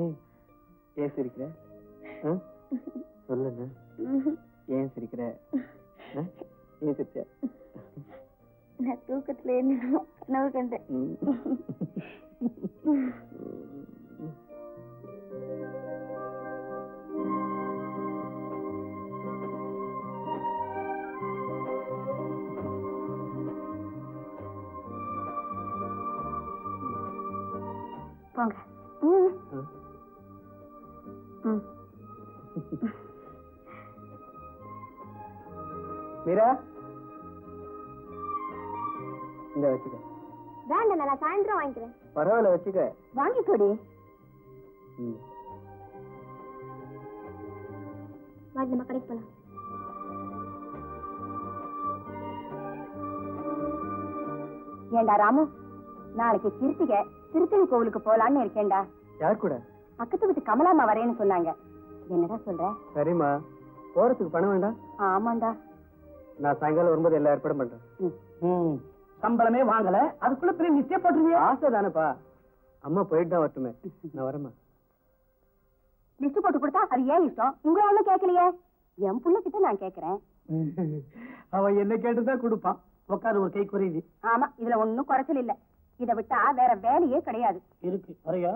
ஏன் சிரிக்கிற? சொல்லுங்க, ஏன் சிரிக்கிற? ஏன் சிரிச்ச? நான் தூக்கத்துல என்ன கனவு கண்டேன். போங்க. மீரா, இந்த வச்சுக்க. வேண்டாம், நான் சாயந்தரம் வாங்கிக்கிறேன். பரவாயில்ல, வச்சுக்க. வாங்கிக்கோடி. வாடி, நம்ம கடைக்கு போலாம். ஏண்டா ராமு, நாளைக்கு கிருத்திகை திருத்தணி கோவிலுக்கு போலான்னு இருக்கேன்டா. யார் கூட? பக்கத்து வீட்டு கமலாமா வரேன்னு சொன்னாங்க. என்னடா சொல்ற? சரிம்மா, போறதுக்கு பணம் வேண்டாம்? ஆமாண்டா. நான் சாயங்காலம் வரும்போது எல்லா ஏற்பாடும் பண்றேன். சம்பளமே வாங்கல, அதுக்குள்ள பெரிய நிச்சயம் போட்டுருவீங்க. ஆசை தானேப்பா. அம்மா போயிட்டு தான் வரட்டுமே. நான் வரேம்மா. லிஸ்ட் போட்டு கொடுத்தா அது ஏன் இஷ்டம்? உங்களை ஒண்ணும் கேட்கலையே. என் புள்ள கிட்ட நான் கேட்கிறேன். அவன் என்ன கேட்டுதான் கொடுப்பான். உட்காரு, ஒரு கை குறையுது. ஆமா, இதுல ஒண்ணும் குறைச்சல் இல்ல. இதை விட்டா வேற வேலையே கிடையாது. இருக்கு வரையா?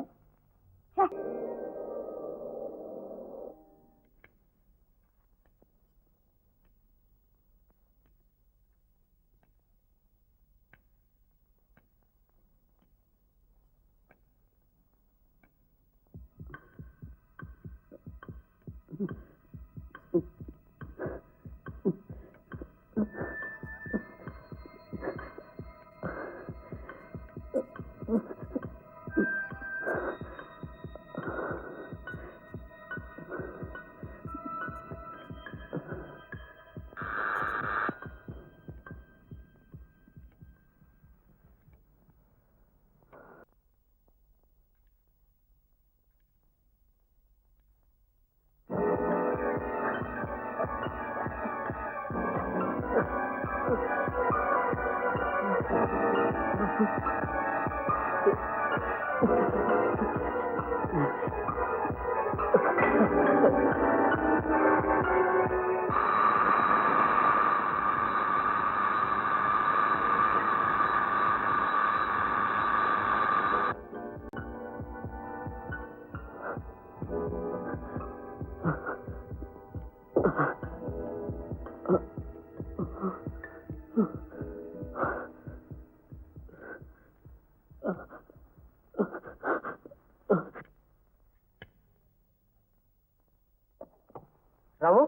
ராமு,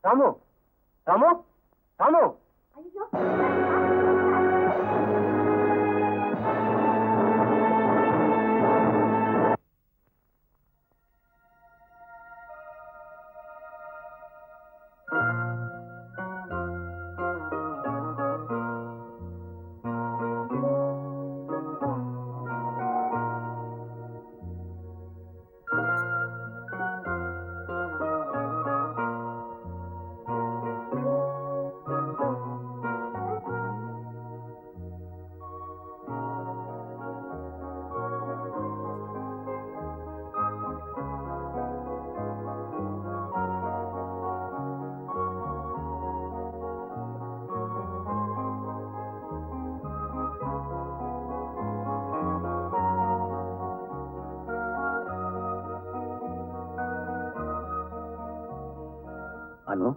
ராமு, ராமு, ராமு. அனு,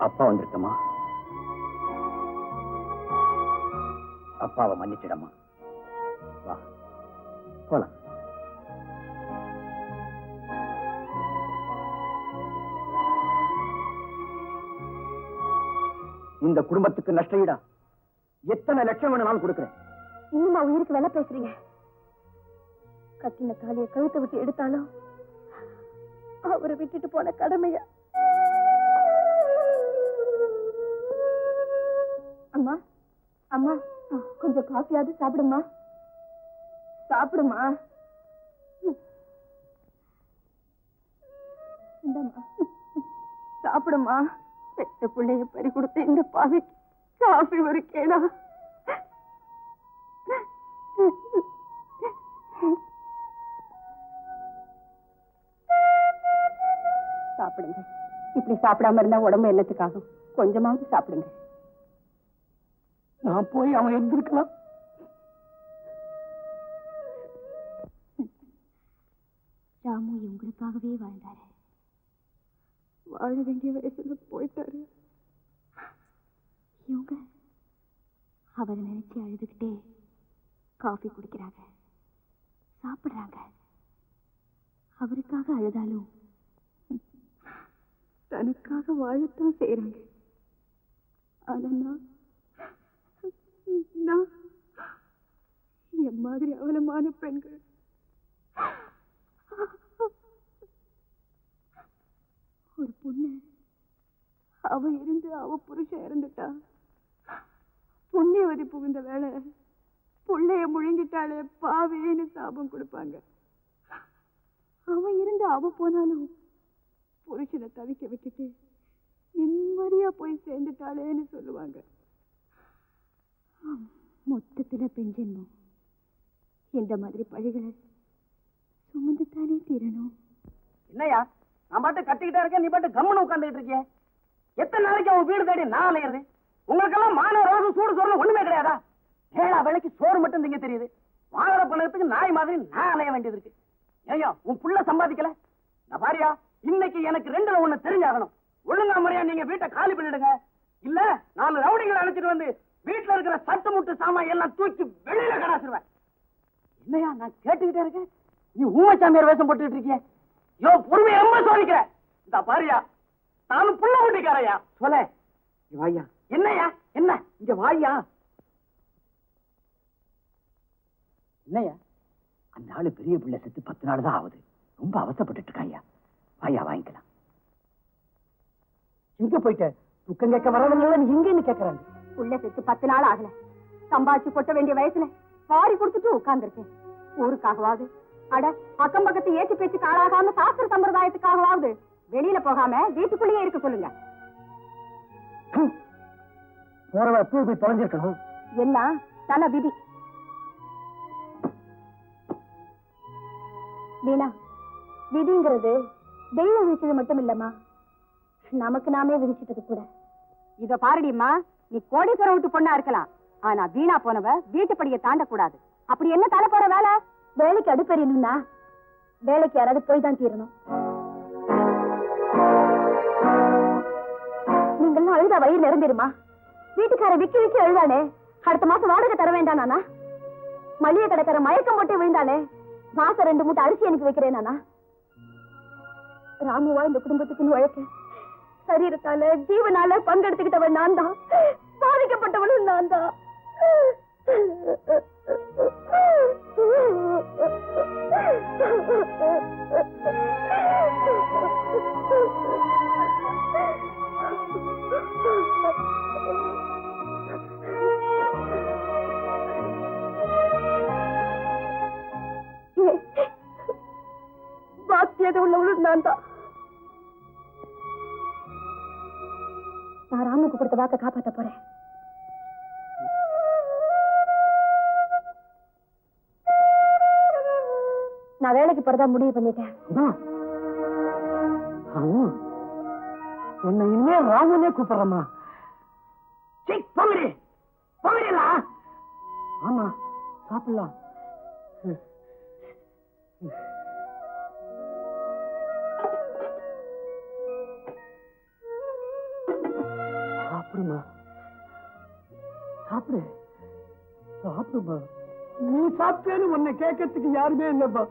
அப்பா வந்திருக்கமா? அப்பாவை மன்னிச்சிடமா. வா போலாம். இந்த குடும்பத்துக்கு நஷ்டஈடா எத்தனை லட்சம் வேணும்னாலும் கொடுக்கிறேன். இன்னுமா உயிருக்கு வேலை பேசுறீங்க? கட்டின தாலிய கழுத்தை விட்டு எடுத்தாலும் அவரை விட்டுட்டு போன கடமையா? அம்மா, அம்மா, கொஞ்சம் காஃபியாவது சாப்பிடுமா. சாப்பிடுமா. இந்தம்மா, சாப்பிடுமா. பெத்த பிள்ளைய பறி கொடுத்த இந்த பாவிக்கு காஃபி ஒரு கேடா. சாப்பிடுங்க. இப்படி சாப்பிடாம இருந்தா உடம்பு என்னத்துக்காகும்? கொஞ்சமாவது சாப்பிடுங்க. நான் போய் அவன் இருந்திருக்கலாம். ராமு உங்களுக்காகவே வாழ்ந்தாரு. வாழ வேண்டிய வயசுல போயிட்டாரு. இவங்க அவரை நினைச்சு அழுதுகிட்டே காஃபி குடிக்கிறாங்க, சாப்பிடுறாங்க. அவருக்காக அழுதாலும் தனக்காக வாழத்தான் செய்யறாங்க. ஆனா நான் என் மாதிரி அவலமான பெண்கள் ஒரு பொண்ணு அவ இருந்து அவ புருஷன் இறந்துட்டா, புண்ணியவதி புகுந்த வேலை புள்ளைய முழுங்கிட்டாலே பாவேன்னு சாபம் கொடுப்பாங்க. அவ இருந்து அவ போனாலும் புருஷனை தவிக்க விட்டுட்டு நிம்மதியா போய் சேர்ந்துட்டாளேன்னு சொல்லுவாங்க. மொத்தத்துல பெண் ஜென்மம் இந்த மாதிரி பழிகளை சுமந்துத்தானே தீரணும். என்னையா நான் பாட்டு கட்டிக்கிட்டே இருக்கேன், நீ பாட்டு கம்முன்னு உட்காந்துக்கிட்டு இருக்கிய. எத்தனை நாளைக்கு அவன் வீடு தேடி நான் அலையிறது? உங்களுக்கெல்லாம் மான ரோசம் சூடு சோறு ஒண்ணுமே கிடையாதா? ஏழா வேலைக்கு சோறு மட்டும் திங்க தெரியுது. வாழற பழத்துக்கு நாய் மாதிரி நான் அலைய வேண்டியது இருக்கு. ஐயா உன் புள்ள சம்பாதிக்கல? நான் பாரியா, இன்னைக்கு எனக்கு 2ல 1 தெரிஞ்சாகணும். ஒழுங்கா முறையா நீங்க வீட்டை காலி பண்ணிடுங்க. இல்ல 4 ரவுடிங்களை அழைச்சிட்டு வந்து வீட்டுல இருக்கிற சட்டு முட்டு சாமான் எல்லாம் தூக்கி வெளியில கடாசிருவேன். என்னையா நான் கேட்டுக்கிட்டே இருக்கேன், நீ ஊமச்சாமியார் வேஷம் போட்டுக்கிட்டு இருக்கிய. யோ பொறுமையை ரொம்ப சோதிக்கிற. இந்த பாரியா, நானும் புள்ள ஊட்டிக்காரையா. சொல்ல வாயா. என்னையா என்ன இங்க வாயா. என்னையா அந்த ஆளு பெரிய பிள்ளை செத்து 10 நாள் தான் ஆகுது. ரொம்ப அவசரப்பட்டு இருக்காயா. வாயா வாங்கிக்கலாம். எங்க போயிட்ட? துக்கம் கேட்க வரவங்க எங்கன்னு கேக்குறாங்க. உள்ள செத்து 10 நாள் ஆகல. சம்பாதிச்சு கொட்ட வேண்டிய வயசுல வாரி கொடுத்துட்டு உட்கார்ந்துருக்கேன். ஊருக்காகவாது, அட அக்கம் பக்கத்து ஏச்சு பேச்சுக்கு ஆளாகாம சாஸ்திர சம்பிரதாயத்துக்காகவாவது வெளியில போகாம வீட்டுக்குள்ளேயே இருக்க சொல்லுங்க. போறவ பூ போய் தொலைஞ்சிருக்கணும். எல்லாம் தல விதி. வீணா, விதிங்கிறது தெய்வம் விதிச்சது மட்டும் இல்லம்மா, நமக்கு நாமே விதிச்சிட்டது கூட. இத பாருடிம்மா, நீ கோடீஸ்வரம் விட்டு பொண்ணா இருக்கலாம், ஆனா வீணா போனவ வீட்டுப்படியை தாண்டக்கூடாது. அப்படி என்ன தலை போற வேலை? வேலைக்கு அடுப்பெறியணும்னா வேலைக்கு யாராவது போய் தான் தீரணும். நீங்கெல்லாம் அழுதா வயிறு நிரம்பிடுமா? வீட்டுக்கார விக்கி விக்கி அழுதானே, அடுத்த மாசம் வாடகை தர வேண்டாம் நானா? மளிகை கடைக்கார மயக்கம் போட்டு விழுந்தானே, மாசம் 2 மூட்டை அரிசி எனக்கு வைக்கிறேன் நானா? ராமுவா இந்த குடும்பத்துக்குன்னு உழைக்க சரீரத்தால ஜீவனால பங்கெடுத்துக்கிட்டவன் நான் தான், பாதிக்கப்பட்டவனும் நான் தான். பாக்கியது உள்ளவளும் நான் தான். நான் ராமுக்கு கொடுத்த வாக்க காப்பாத்த போறேன். நான் வேலைக்கு போறதா முடிவு பண்ணிட்டேன். உன்னை இனிமே ராமனே கூப்பிடுறமா. ஆமா சாப்பிடலாம். சாப்பிடுமா, சாப்பிடு சாப்பிடுமா. நீ சாப்பிட்டேன்னு உன்னை கேட்கறதுக்கு யாருமே இல்லப்பா.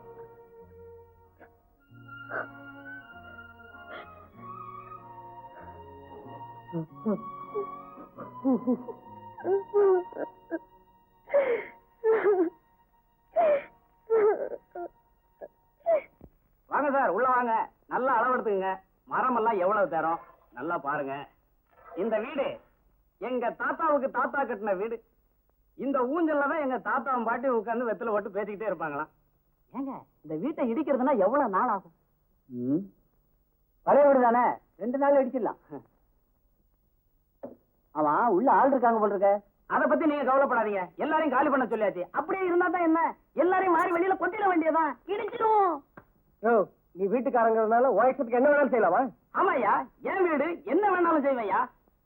வாங்க சார், உள்ள வாங்க. நல்லா அளவெடுத்துங்க. மரம் எல்லாம் எவ்வளவு தரும் நல்லா பாருங்க. இந்த வீடு எங்க தாத்தாவுக்கு தாத்தா கட்டின வீடு. இந்த ஊஞ்சல்ல தான் எங்க தாத்தாவும் பாட்டி உட்கார்ந்து வெத்தலை போட்டு பேசிக்கிட்டே இருப்பாங்களாம். ஏங்க இந்த வீட்டை இடிக்கிறதுனா எவ்வளவு நாள் ஆகும்? பழைய வீடு தானே, 2 நாள் அடிச்சிடலாம். அவன் உள்ள ஆள் இருக்காங்க போல இருக்க. அத பத்தி நீங்க கவலைப்படாதீங்க, எல்லாரையும் காலி பண்ண சொல்லியாச்சு. அப்படியே இருந்தா தான் என்ன, எல்லாரையும் மாறி வெளியில கொட்டிட வேண்டியதான், இடிச்சிடும். யோ, நீ வீட்டுக்காரங்கிறதுனால உயசத்துக்கு என்ன வேணாலும் செய்யலாமா? ஆமாய்யா, என் வீடு, என்ன வேணாலும் செய்வையா.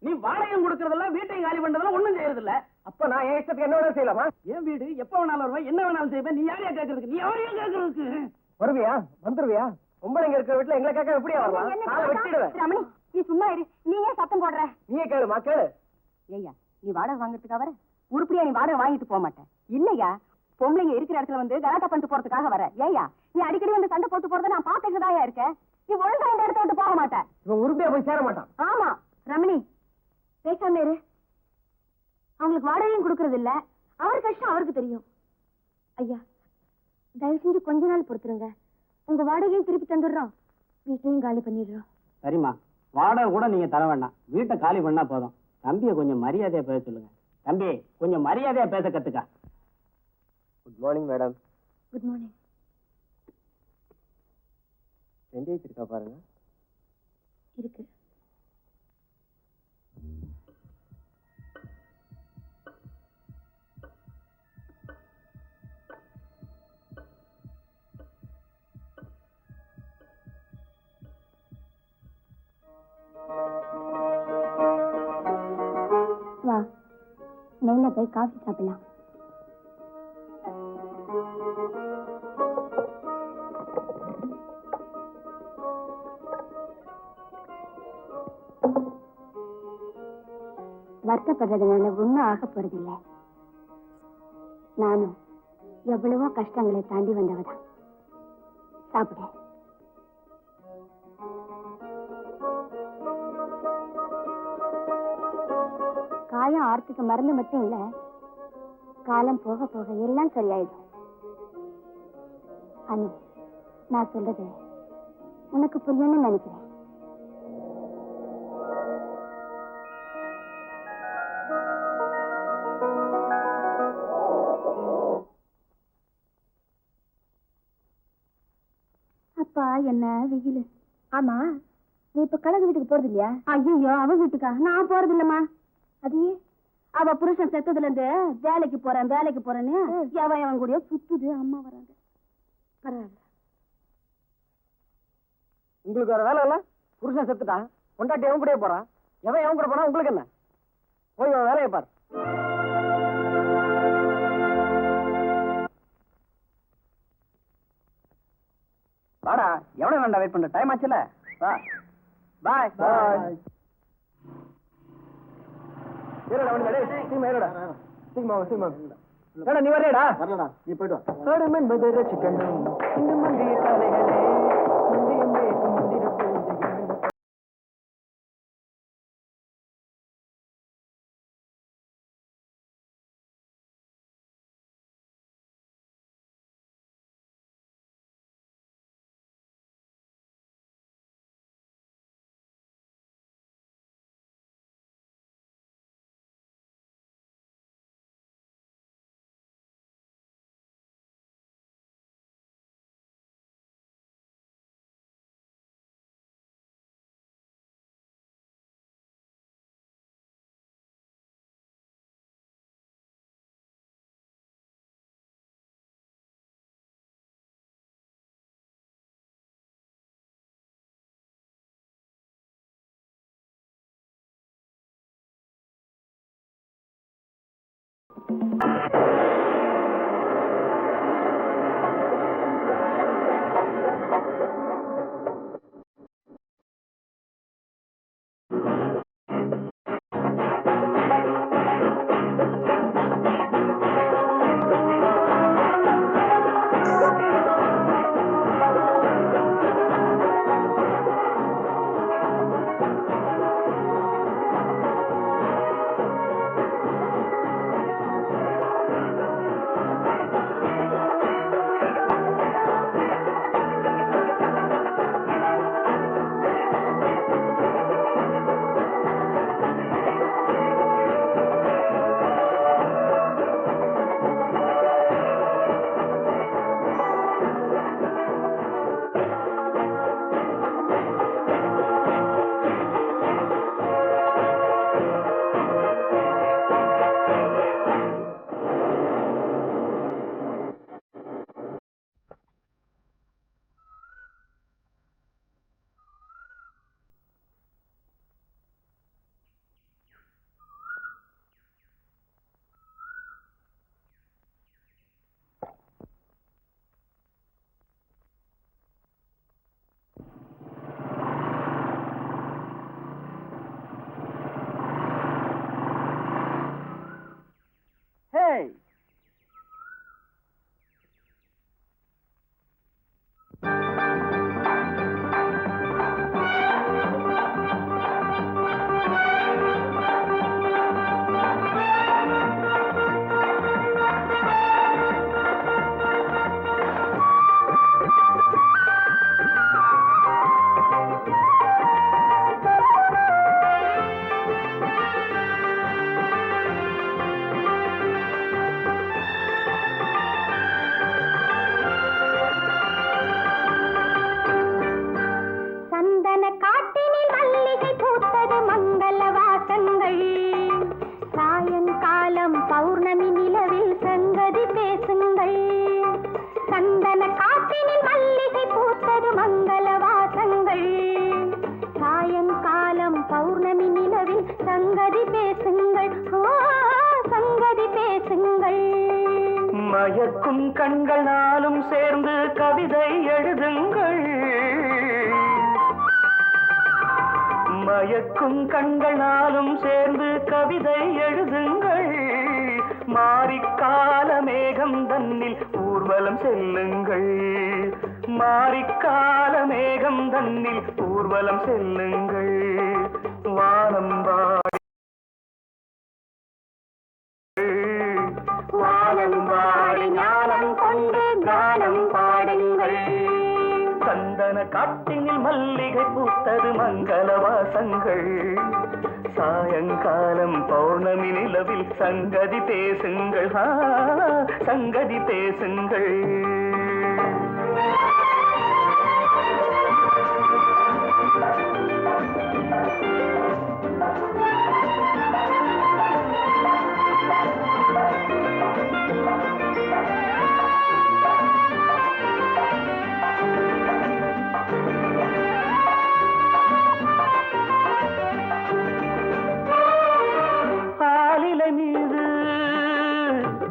நீ வாடகையும் கொடுக்கறதெல்லாம் வீட்டையும் காலி பண்றதெல்லாம் ஒண்ணும் செய்யறது இல்ல. அப்ப நான் என் இஷ்டத்துக்கு என்ன வேணாலும் செய்யலாமா? என் வீடு எப்ப வேணாலும் வருவேன், என்ன வேணாலும் செய்வேன். நீ யாரையா கேட்கறதுக்கு, நீ யாரையும் கேட்கறதுக்கு? வருவியா? வந்துருவியா? பொம்பளைங்க இருக்கிற வீட்டுல எங்களை கேட்க எப்படியா வரலாம்? காலை வெட்டிடுவேன். ரமணி, நீ சும்மா இரு. நீ ஏன் சத்தம் போடுற? நீயே கேளுமா, கேளு. ஏய்யா, நீ வாடகை வாங்குறதுக்காக வர? உருப்படியா நீ வாடகை வாங்கிட்டு போக மாட்டேன். இல்லையா, பொம்பளைங்க இருக்கிற இடத்துல வந்து கலாட்டா பண்ணிட்டு போறதுக்காக வர. ஏய்யா, நீ அடிக்கடி வந்து சண்டை போட்டு போறத நான் பாத்துக்கிட்டுதான் இருக்கேன். நீ ஒழுங்கா இந்த இடத்த விட்டு போக மாட்டேன். இவன் உருப்படியா போய் சேர மாட்டான். ஆமா ரமணி, பேசாம இரு. அவங்களுக்கு வாடகையும் கொடுக்கறது இல்ல, அவர் கஷ்டம் அவருக்கு தெரியும். ஐயா, தயவு செஞ்சு கொஞ்ச நாள் பொறுத்துருங்க. உங்க வாடகையும் திருப்பி தந்துடுறோம், வீட்டையும் காலி பண்ணிடுறோம். சரிம்மா, வாடகை கூட நீங்க தர வேண்டாம், வீட்டை காலி பண்ணா போதும். தம்பியை கொஞ்சம் மரியாதையா பேச சொல்லுங்க. தம்பி, கொஞ்சம் மரியாதையா பேச கத்துக்க. Good morning madam. Good morning. செஞ்சு இருக்கா பாருங்க. இருக்கு. வா, நெல்ல போய் காஃபி சாப்பிடலாம். வருத்தப்படுறதுனால ஒன்னும் ஆக போறதில்லை. நானும் எவ்வளவோ கஷ்டங்களை தாண்டி வந்தவதான். சாப்பிட. காயம் ஆர்த்துக்கு மருந்து மட்டும் இல்ல, காலம் போக போக எல்லாம் சரியாயிடும். அனு, நான் சொல்றது உனக்கு புரியணும்னு நினைக்கிறேன். அப்பா என்ன வெயில். ஆமா, நீ இப்ப கலகு வீட்டுக்கு போறது இல்லையா? ஐயோ, அவ வீட்டுக்கா? நான் போறது இல்லம்மா. அதையே அவ புருஷன் செத்ததுல இருந்து வேலைக்கு போறேன்னு அவன் கூட சுத்துது. அம்மா வராங்க. பரவாயில்ல. உங்களுக்கு வேற வேலை இல்ல? புருஷன் செத்துட்டான், பொண்டாட்டி எவன் கூடயே போறான். எவன் கூட போனா உங்களுக்கு என்ன? போய் உன் வேலையை பாரு. வாடா, எவ்வளவு வேண்டாம் வெயிட் பண்ற? டைம் ஆச்சுல. வா. பாய் பாய். ஏறடா வந்து டேய், சீமா ஏறடா. சீமா. ஏடா நீ வரேடா? வரலடா, நீ போய்டு வா. கடும் என்பது ரசிக்கணும் இந்த மந்திய காலைகளே, மந்தியம் வேகும் மந்திர பூஜைகள். மயக்கும் கண்கள் நாளும் சேர்ந்து கவிதை எழுதுங்கள். மயக்கும் கண்கள் நாளும் சேர்ந்து கவிதை எழுதுங்கள். மாரிக்கால மேகம் தன்னில் ஊர்வலம் செல்லுங்கள். மாரிக்கால மேகம் தன்னில் ஊர்வலம் செல்லுங்கள். வானம் வாடி ஞானம் கொண்டு கானம் பாடுங்கள். சந்தன காட்டினில் மல்லிகை பூத்தது மங்கள வாசங்கள். சாயங்காலம் பௌர்ணமி நிலவில் சங்கதி பேசுங்கள். சங்கதி பேசுங்கள்.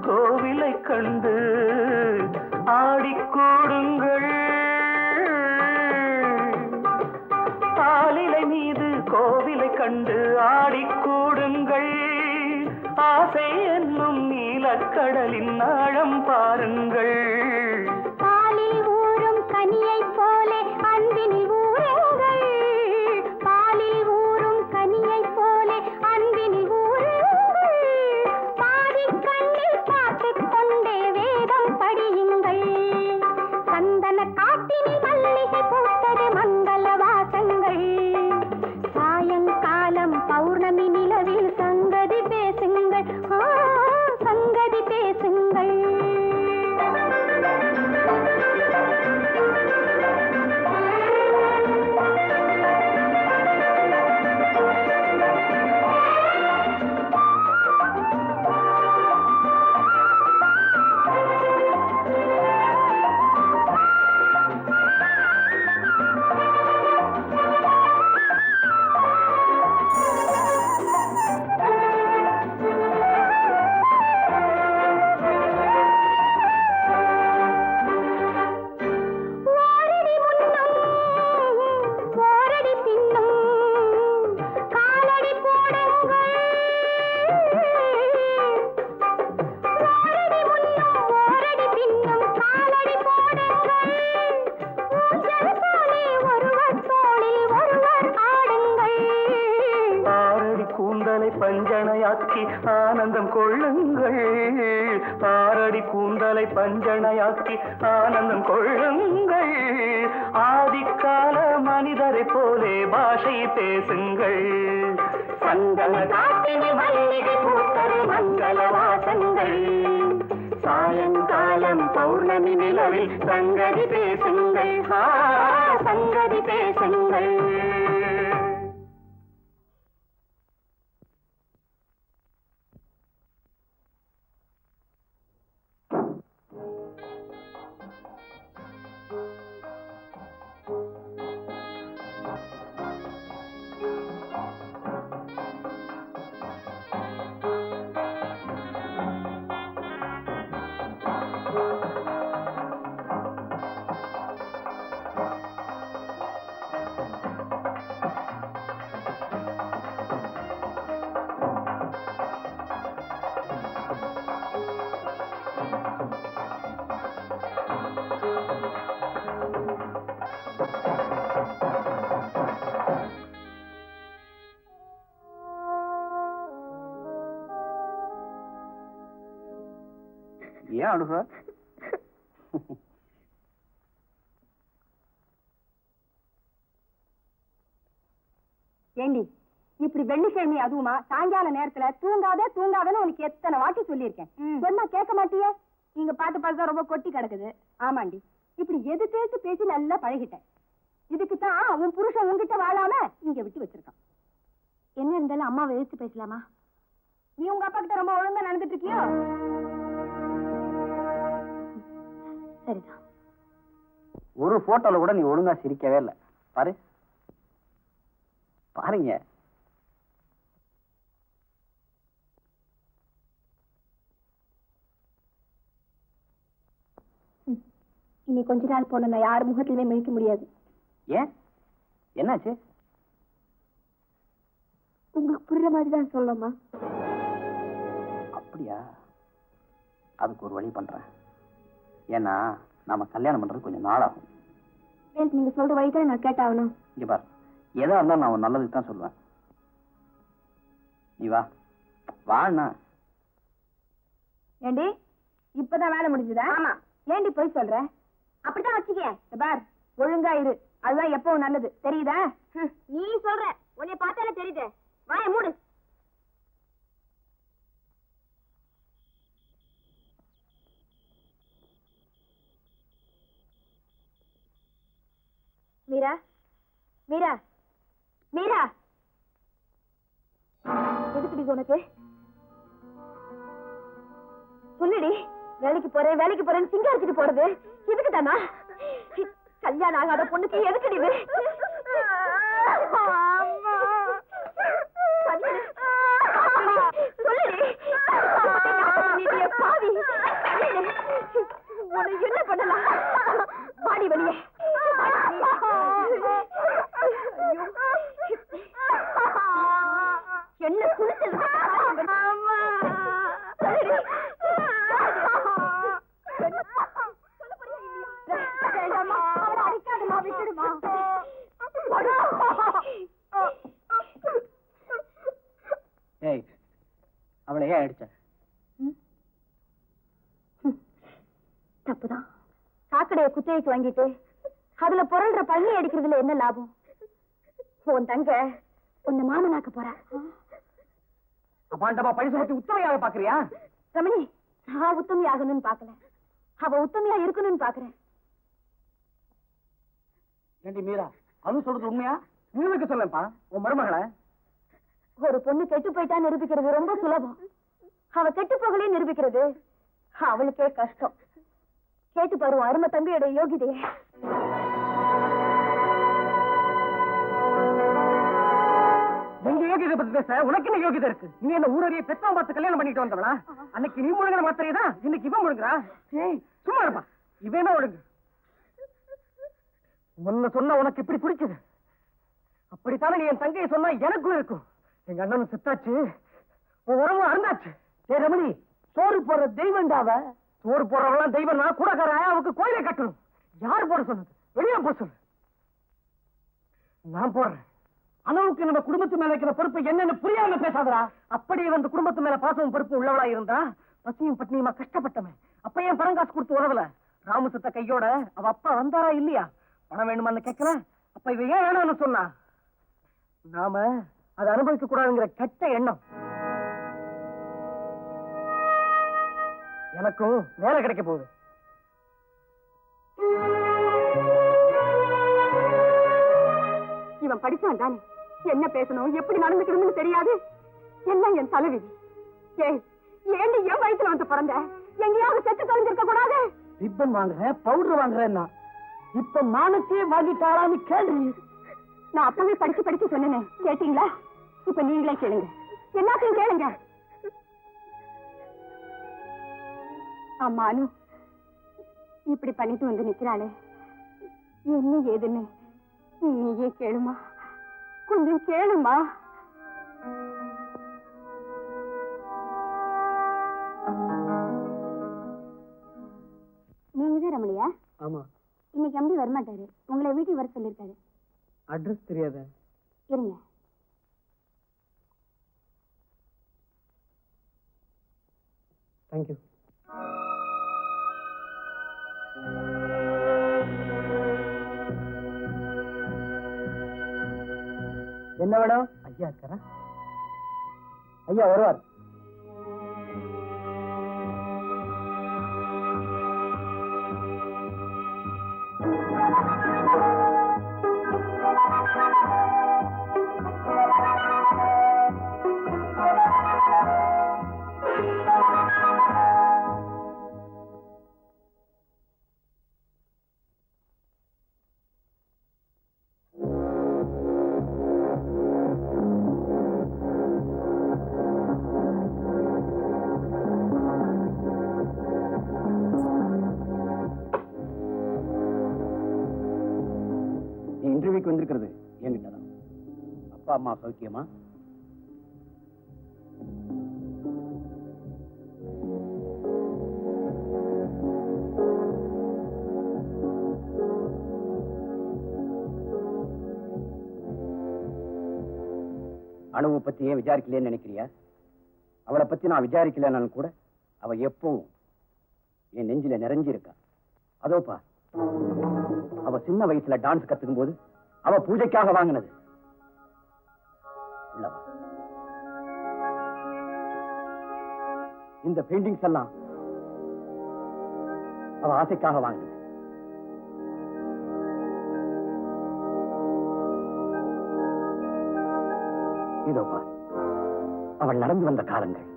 கோவிலை கண்டு ஆடிக்கூடுங்கள். ஆலிலை மீது கோவிலை கண்டு ஆடிக்கூடுங்கள். ஆசை என்னும் நீலக்கடலின் ஆழம் பாருங்கள். பாலில் ஊறும் கனியைப் போலே அன்பினில் ஊறுங்கள். பாலில் ஊறும் கனியைப் போலே அன்பினில் ஊறுங்கள். பாதிக் கண்ணில் பார்த்துக் கொண்டே வேதம் படியுங்கள். சந்தன காட்டினில் மல்லிகை பூத்தது மங்கள வாசங்கள். சாயங்காலம் பௌர்ணமி நிலவில் சங்கதி பேசுங்கள். சங்கதி பேசுங்கள். பஞ்சனையாக்கி ஆனந்தம் கொள்ளுங்கள். பாரடி கூந்தலை பஞ்சனையாக்கி ஆனந்தம் கொள்ளுங்கள். ஆதிக்கால மனிதரை போலே பாஷை பேசுங்கள். சந்தன காட்டினி மல்லிகை பூத்தது மங்கள வாசங்கள். சாயங்காலம் பௌர்ணமி நிலவில் சங்கதி பேசுங்கள். சங்கதி பேசுங்கள். ஏன் அழுக? ஏண்டி இப்படி வெள்ளிக்கிழமை அதுவுமா சாயங்கால நேரத்துல தூங்காதன்னு உனக்கு எத்தனை வாட்டி சொல்லியிருக்கேன். சொன்னா கேட்க மாட்டியே. நீங்க பார்த்து ரொம்ப கொட்டி கிடக்குது. ஆமாண்டி, இப்படி எது பேசி நல்லா பழகிட்டேன். இதுக்குத்தான் உன் புருஷன் உங்ககிட்ட வாழாம இங்க விட்டு வச்சிருக்கான். என்ன இருந்தாலும் அம்மாவை எதிர்த்து பேசலாமா? நீ உங்க அப்பா கிட்ட ரொம்ப ஒழுங்கா நடந்துட்டு இருக்கியோ? சரிதான். ஒரு போட்டோல கூட நீ ஒழுங்கா சிரிக்கவே இல்லை. பாரு பாருங்க. இனி கொஞ்ச நாள் போன நான் யார் முகத்திலுமே மிழிக்க முடியாது. ஏன், என்னாச்சு? உங்களுக்கு புரியுற மாதிரி தான் சொல்லமா? அப்படியா? அதுக்கு ஒரு வழி பண்றேன். ஏன்னா நாம கல்யாணம் பண்றது கொஞ்சம் நாள் ஆகும். நீங்க சொல்ற வழி தான் நான் கேட்டாகணும். இங்க பாரு, எதா இருந்தாலும் நான் நல்லதுக்கு தான் சொல்லுவேன். நீ வா வாண்ணா. ஏண்டி இப்பதான் வேலை முடிஞ்சதா? ஆமா. ஏண்டி போய் சொல்ற? அப்படித்தான் வச்சுக்க. பார், ஒழுங்கா இரு, அதுதான் எப்பவும் நல்லது, தெரியுதா? நீ சொல்ற, உன்னை பார்த்தாலே தெரியுது. வாய மூடு. மீரா, மீரா, மீரா, எதுக்குடி உனக்கு? சொல்லுடி. வேலைக்கு போறேன்னு சிங்க அடிச்சுட்டு போறது எதுக்கு தானா? கல்யாணம் ஆகாத பொண்ணுக்கு எதுக்குடி இது? சொல்லுடி. பாவி, உன்னை என்ன பண்ணலாம்? பாடி வெளியே. என்ன குளிச்சல்? ஏய், அவளை ஏன் அடிச்ச? தப்புதான். காக்கடைய குத்தகைக்கு வாங்கிட்டு அதுல புரள்ற பள்ளி அடிக்கிறதுல என்ன லாபம்? உன் தங்க உன்னை மாமனாக்க போறா. அபாண்டமா பழி சுமத்தி உத்தமையாக பாக்குறியா? ரமணி, நான் உத்தமி ஆகணும்னு பாக்கல, அவ உத்தமையா இருக்கணும்னு பாக்குறேன். ஏண்டி மீரா, அது சொல்றது உண்மையா? நிரூபிக்க சொல்லப்பா உன் மருமகளை. ஒரு பொண்ணு கெட்டு போயிட்டா நிரூபிக்கிறது ரொம்ப சுலபம். அவ கெட்டு போகலே நிரூபிக்கிறது அவளுக்கே கஷ்டம். கேட்டு பாரு அருமை தம்பியோட யோகிதையே. எங்க யோகிதை பத்தி பேச உனக்கு என்ன யோகிதை இருக்கு? நீ என்ன ஊரறிய பெத்தவன் பார்த்து கல்யாணம் பண்ணிட்டு வந்தவளா? அன்னைக்கு நீ முழுங்கிற மாத்திரையதா இன்னைக்கு இவன் முழுங்குறா. ஏய் சும்மா இருப்பா, இவன் ஒழுங்கு. உன்ன சொன்னா உனக்கு இப்படி பிடிக்குது. அப்படித்தானே நீ என் தங்கையை சொன்னா எனக்கும் இருக்கும். எங்க அண்ணனும் செத்தாச்சு, உன் உறவும் அறந்தாச்சு. ஏ ரமணி, சோறு போடுற தெய்வண்டாவ. சோறு போடுறவெல்லாம் தெய்வம் நான் கூடக்கார ஆயாவுக்கு கோயிலை கட்டணும். யாரு போட சொன்னது? வெளியே போ சொல்லு. நான் போடுறேன். அளவுக்கு நம்ம குடும்பத்து மேல இருக்கிற பொறுப்பு என்னன்னு புரியாம பேசாதடா. அப்படியே வந்து குடும்பத்து மேல பாசமும் பொறுப்பு உள்ளவளா இருந்தா பசியும் பட்னியுமா கஷ்டப்பட்டவன் அப்ப ஏன் பணம் காசு கொடுத்து உதவல? ராமு செத்த கையோட அவ அப்பா வந்தாரா இல்லையா? பணம் வேணுமான்னு கேட்கல. அப்ப இவ ஏன் வேணும்னு சொன்னா? நாம அதை அனுபவிக்க கூடாதுங்கிற கெட்ட எண்ணம். எனக்கும் வேலை கிடைக்க போகுது. இவன் படிச்சான் தானே, என்ன பேசணும் எப்படி நடந்துக்கணும்னு தெரியாது. எல்லாம் என் தலைவிதி. ஏன் என் வயிற்றுல வந்து பிறந்த? எங்கேயாவது செத்து தொலைஞ்சிருக்க கூடாது? ரிப்பன் வாங்குற, பவுடர் வாங்குறேன்னா இப்ப மானத்தையே வாங்கிட்டாளான்னு கேள்வி. நான் அப்பவே படிச்சு சொன்னேன், கேட்டீங்களா? இப்ப நீங்களே கேளுங்க, எல்லாத்தையும் கேளுங்க. அம்மானு இப்படி பண்ணிட்டு வந்து நிக்கிறாளே, என்ன ஏதுன்னு நீயே கேளுமா, கொஞ்சம் கேளுமா. நீங்கதான் ரமணியா? ஆமா. இன்னைக்கு எம்டி வரமாட்டாரு, உங்களை வீட்டுக்கு வர சொல்லிருக்காரு. அட்ரஸ் தெரியாத? இருங்க. தேங்க்யூ. என்ன வேணும்? ஐயா இருக்காரா? ஐயா வருவார். அப்பா அம்மா சௌக்கியமா? அணுவை பத்தி ஏன் விசாரிக்கலன்னு நினைக்கிறியா? அவளை பத்தி நான் விசாரிக்கலன்னு கூட அவ எப்பவும் என் நெஞ்சில நிறைஞ்சிருக்கா. அதோப்பா, அவ சின்ன வயசுல டான்ஸ் கத்துக்கும் போது அவ பூஜைக்காக வாங்கினது. இந்த பெயிண்டிங்ஸ் எல்லாம் அவ ஆசைக்காக வாங்கினது. இதோப்பா, அவள் நடந்து வந்த காலங்கள்,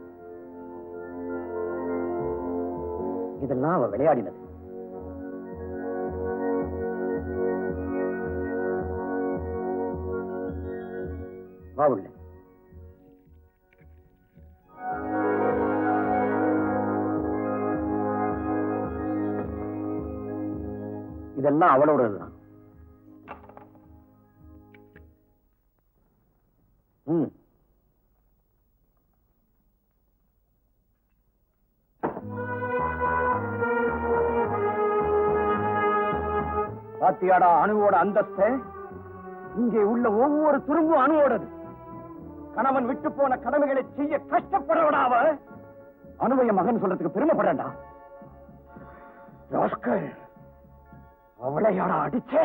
இதெல்லாம் அவ விளையாடினது. வா உள்ள. இதெல்லாம் அவளோடதுதான். பாத்தியாடா அணுவோட அந்தஸ்து? இங்கே உள்ள ஒவ்வொரு துரும்பும் அணுவோடது. கணவன் விட்டு போன கடமைகளை செய்ய கஷ்டப்படுறவனாவ அணுவைய மகன் சொல்றதுக்கு பெருமைப்படா. அவளையாடா அடிச்சே?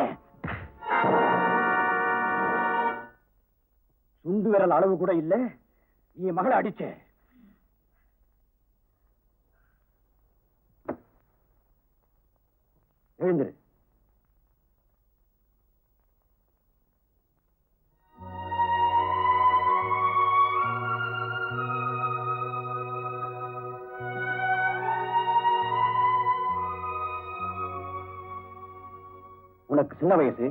சுண்டு விரல் அளவு கூட இல்ல, நீ மகளை அடிச்சே. எழுந்திரு. உனக்கு சின்ன வயசு,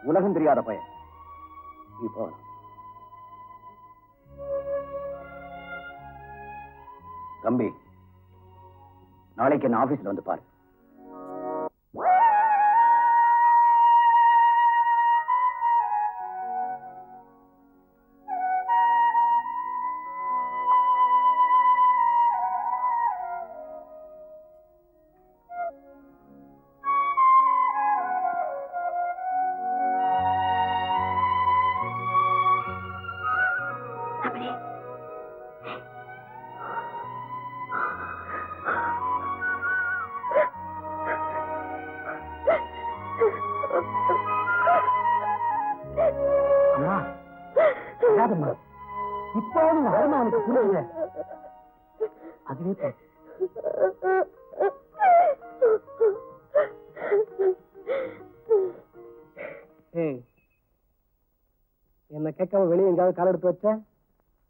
உலகம் தெரியாத பையன். இப்போ தம்பி, நாளைக்கு என்ன ஆபீஸ்ல வந்து பாரு. இப்போது அருமை அவனுக்கு புரியல. அதுவே என்ன கேட்காம வெளியே எங்காவது கால் எடுத்து வச்ச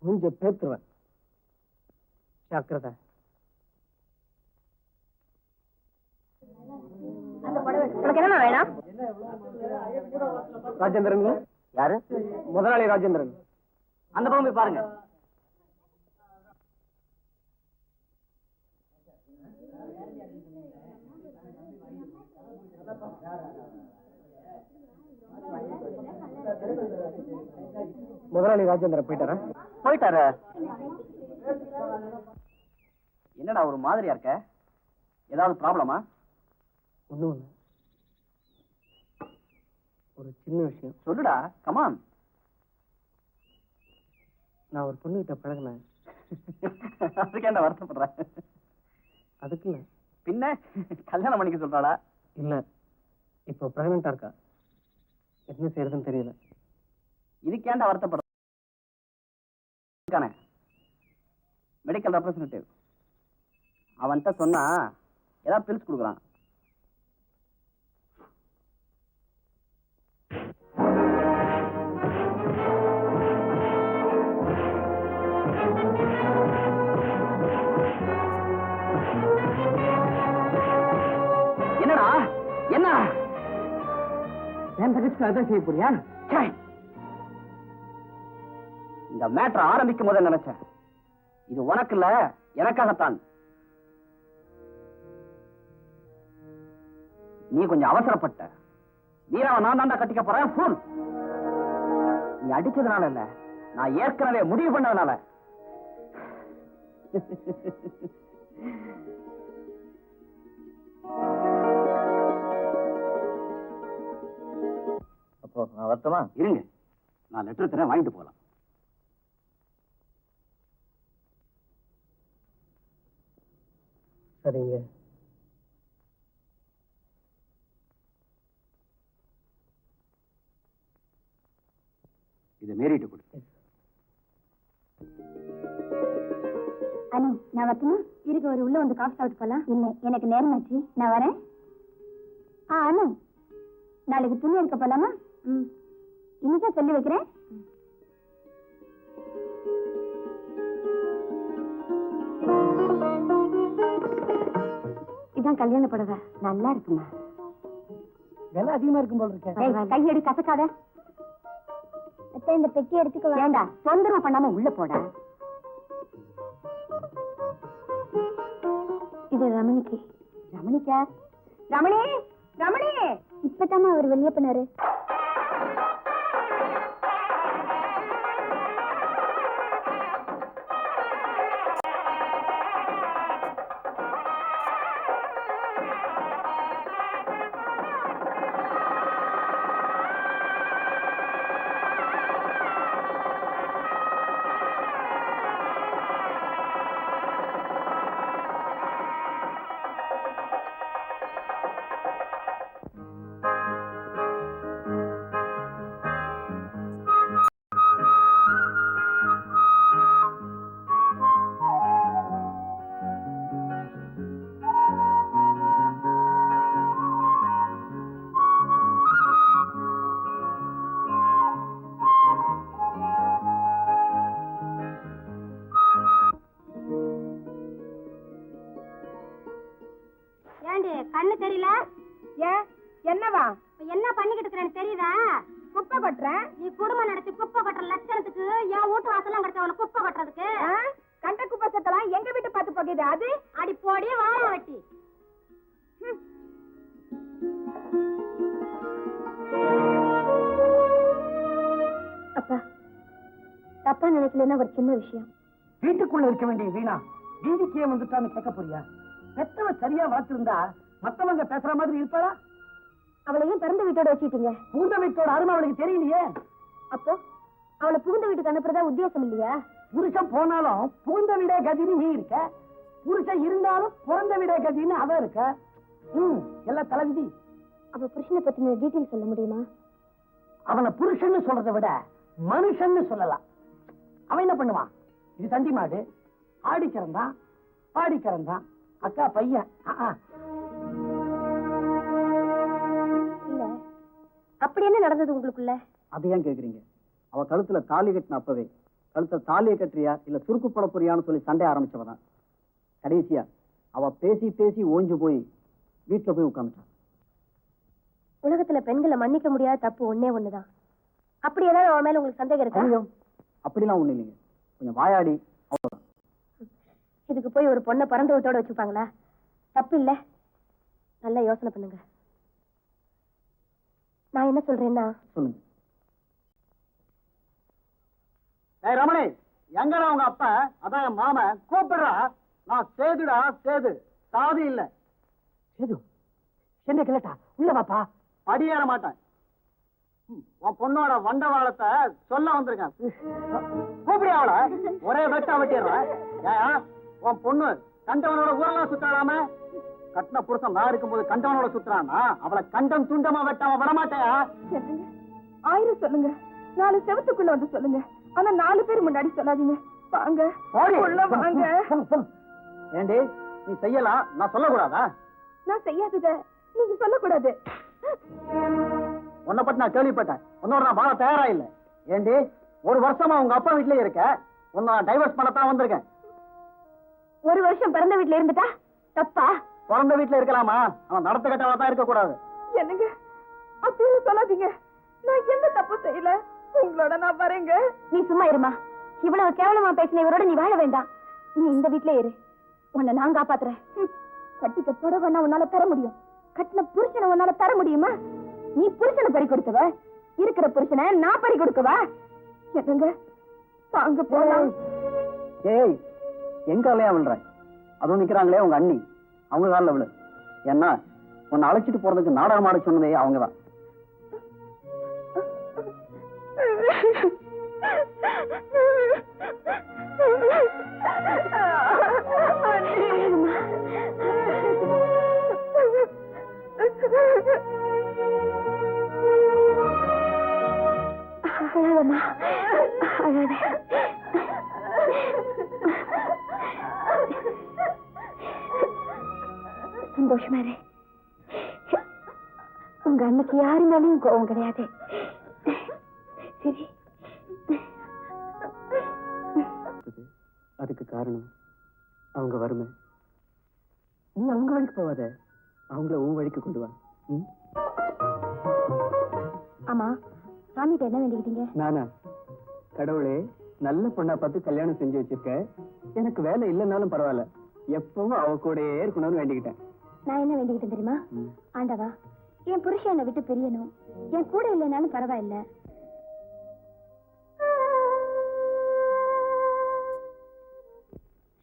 மூஞ்ச பேத்துருவேன். ஜாக்கிரதை. என்ன வேணும்? ராஜேந்திரன். யாரு? முதலாளி ராஜேந்திரன். அந்த பக்கம் போய் பாருங்க. முதலாளி ராஜேந்திரன் போயிட்டாரா? என்னடா ஒரு மாதிரியா இருக்க? ஏதாவது ப்ராப்ளமா? ஒண்ணும் இல்ல, ஒரு சின்ன விஷயம். சொல்லுடா, கமான். நான் ஒரு பொண்ணுகிட்ட பழகினேன். அதுக்கு என்ன வருத்தப்படுற? அதுக்கு இல்ல. பின்ன கல்யாணம் பண்ணிக்க சொல்றாளா? இல்ல, இப்போ பிரெக்னண்டா இருக்கா. என்ன செய்யறதுன்னு தெரியல. இதுக்கு ஏன்டா வருத்தப்படுற? மெடிக்கல் ரெப்ரசன்டேட்டிவ் அவன்கிட்ட சொன்னா ஏதாவது பில்ஸ் கொடுக்குறான். என்னடா என்ன? என் தகச்சுக்கு அதான் செய்ய போறியா? இந்த மேட்டர் ஆரம்பிக்கும் போது நினைச்சேன், இது உனக்கு இல்ல எனக்காகத்தான். நீ கொஞ்சம் அவசரப்பட்ட. வீராவை நான் தாண்டா கட்டிக்க போறேன். நீ அடிச்சதுனால இல்ல, நான் ஏற்கனவே முடிவு பண்ணதுனால. அப்போ நான் வரட்டுமா? இருங்க, நான் லெட்டர் தரேன், வாங்கிட்டு போலாம். சரிங்க. இதை மேரிட்டு கொடு. அனு, நான் வரட்டுமா? இருக்கு, ஒரு உள்ள வந்து காஃபி சாப்பிட்டு போலாம். இல்ல, எனக்கு நேரம் ஆச்சு, நான் வரேன். அனு, நாளைக்கு துணி எடுக்க போலாமா? இன்னைக்கே சொல்லி வைக்கிறேன். இதான் கல்யாண புடவை, நல்லா இருக்குமா? விலை அதிகமா இருக்கும் போல இருக்கேன். கையெடு, கசக்காத. இந்த பெட்டி எடுத்துக்க வேண்டாம், தொந்தரவு பண்ணாம உள்ள போட. இது ரமணிக்கு. ரமணிக்கா? ரமணி, ரமணி, இப்பதாமா அவர் வெளியே பண்ணாரு. கண்ணு தெரியல? ஏன், என்னவா? என்ன பண்ணிக்கிட்டு இருக்கிறேன்னு தெரியுதா? குப்பை கொட்டுறேன். நீ குடும்பம் நடத்தி குப்பை கொட்டுற லட்சணத்துக்கு என் வீட்டு வாசலாம் கிடைச்சவள குப்பை கொட்டுறதுக்கு கண்ட குப்பை சத்தலாம் எங்க வீட்டு பார்த்து போகுது. அது அடி போடி வாழ வெட்டி. அப்பா, தப்பா நினைக்கலன்னா ஒரு சின்ன விஷயம். வீட்டுக்குள்ள இருக்க வேண்டிய வீணா வீதிக்கே வந்துட்டான்னு கேட்க போறியா? பெத்தவ சரியா வளர்த்திருந்தா மத்தவங்க பேசுற மாதிரி இருப்பாரா? அவளையும் பிறந்த வீட்டோட வச்சுட்டீங்க. புகுந்த வீட்டோட அருமை அவளுக்கு தெரியலையே. அப்போ அவளை புகுந்த வீட்டுக்கு அனுப்புறதா உத்தேசம் இல்லையா? புருஷன் போனாலும் புகுந்த வீடே கதின்னு நீ இருக்க, புருஷன் இருந்தாலும் பிறந்த வீடே கதின்னு அவ இருக்க. எல்லாம் தலைவிதி. அப்ப புருஷனை பத்தின டீட்டெயில் சொல்ல முடியுமா? அவனை புருஷன்னு சொல்றதை விட மனுஷன்னு சொல்லலாம். அவன் என்ன பண்ணுவான்? இது தண்டி மாடு, ஆடிக்கிறந்தான், பாடிக்கிறந்தான், அக்கா பையன். இல்ல, அப்படி என்ன நடந்தது உங்களுக்குள்ள? அது ஏன் கேக்குறீங்க? அவ கழுத்துல தாலி கட்டின அப்பவே கழுத்துல தாலியை கட்டுறியா இல்ல சுருக்கு போட போறியான்னு சொல்லி சண்டை ஆரம்பிச்சவதான். கடைசியா அவ பேசி பேசி ஓஞ்சு போய் வீட்டுல போய் உட்காந்துட்டான். உலகத்துல பெண்களை மன்னிக்க முடியாத தப்பு ஒன்னே ஒண்ணுதான். அப்படி ஏதாவது அவன் மேல உங்களுக்கு சந்தேகம் இருக்கா? அப்படிலாம் ஒண்ணு இல்லைங்க, கொஞ்சம் வாயாடி. இதுக்கு போய் ஒரு பொண்ணை பிறந்த வீட்டோட வச்சுப்பாங்களா? தப்பு இல்ல, நல்லா யோசனை பண்ணுங்க. நான் என்ன சொல்றேன்னா, சொல்லுங்க. ரமணி, எங்கடா உங்க அப்பா? அதான் என் மாமன் கூப்பிடுறா. நான் சேதுடா, சேது, சாதி இல்ல. சேது, என்ன கிளட்டா? உள்ள வாப்பா. படியேற மாட்டேன். உன் பொண்ணோட வண்டவாளத்தை சொல்ல வந்திருக்கேன். கூப்பிடு அவள. ஒரே வெட்டா வெட்டிடுற. ஏயா, உன் பொண்ணு கண்டவனோட ஊரெல்லாம் சுத்தாடாம கட்டின புருஷன் நான் இருக்கும்போது கண்டவனோட சுத்துறான்னா அவளை கண்டம் துண்டமா வெட்டாம விடமாட்டேயா? ஆயிரம் சொல்லுங்க, 4 செவத்துக்குள்ள வந்து சொல்லுங்க. ஆனா 4 பேர் முன்னாடி சொல்லாதீங்க. வாங்க, உள்ள வாங்க. ஏண்டி, நீ செய்யலாம், நான் சொல்லக்கூடாதா? நான் செய்யாதத நீங்க சொல்லக்கூடாது. உன்னை பத்தி நான் கேள்விப்பட்டேன். உன்னோட நான் வாழ தயாரா இல்ல. ஏண்டி, 1 வருஷமா உங்க அப்பா வீட்லயே இருக்க. உன்னை டைவர்ஸ் பண்ணத்தான் வந்திருக்கேன். 1 வருஷம் பிறந்த வீட்டுல இருந்துட்டா தப்பா? பிறந்த வீட்டுல இருக்கலாமா? அவன் நடத்த கட்டவா தான் இருக்க கூடாது. என்னங்க அப்படின்னு சொல்லாதீங்க. நான் எந்த தப்பு செய்யல. உங்களோட நான் வரேங்க. நீ சும்மா இருமா. இவ்வளவு கேவலமா பேசின இவரோட நீ வாழ வேண்டாம். நீ இந்த வீட்ல இரு, உன்னை நான் காப்பாத்துறேன். கட்டிக்க புடவை உன்னால பெற முடியும், கட்டின புருஷனை உன்னால பெற முடியுமா? நீ புருஷனை பறி கொடுத்தவ, இருக்கிற புருஷனை நான் பறி கொடுக்கவா? என்னங்க வாங்க போலாம். ஏய், எங்க காலையா விழுற? அதுவும் நிக்கிறாங்களே உங்க அண்ணி, அவங்க காலில் விழு. ஏன்னா உன்னை அழைச்சிட்டு போறதுக்கு நாடகம் ஆட சொன்னதே அவங்கதான். சந்தோஷமா இரு. உங்க அன்னைக்கு யாரு மேலேயும் கோவம் கிடையாது. சரி, அதுக்கு காரணம் அவங்க வறுமை. நீ அவங்க வழிக்கு போவாத, அவங்கள உன் வழிக்கு கொண்டு வா. ஆமா, சாமிகிட்ட என்ன வேண்டிக்கிட்டீங்க? நானா? கடவுளே, நல்ல பொண்ணா பார்த்து கல்யாணம் செஞ்சு வச்சிருக்க, எனக்கு வேலை இல்லைன்னாலும் பரவாயில்ல, எப்பவும் அவ கூடயே இருக்கணும்னு வேண்டிக்கிட்டேன். நான் என்ன வேண்டிக்கிட்டேன் தெரியுமா? ஆண்டவா, என் புருஷன் என்னை விட்டு பிரியணும், என் கூட இல்லைனாலும் பரவாயில்ல.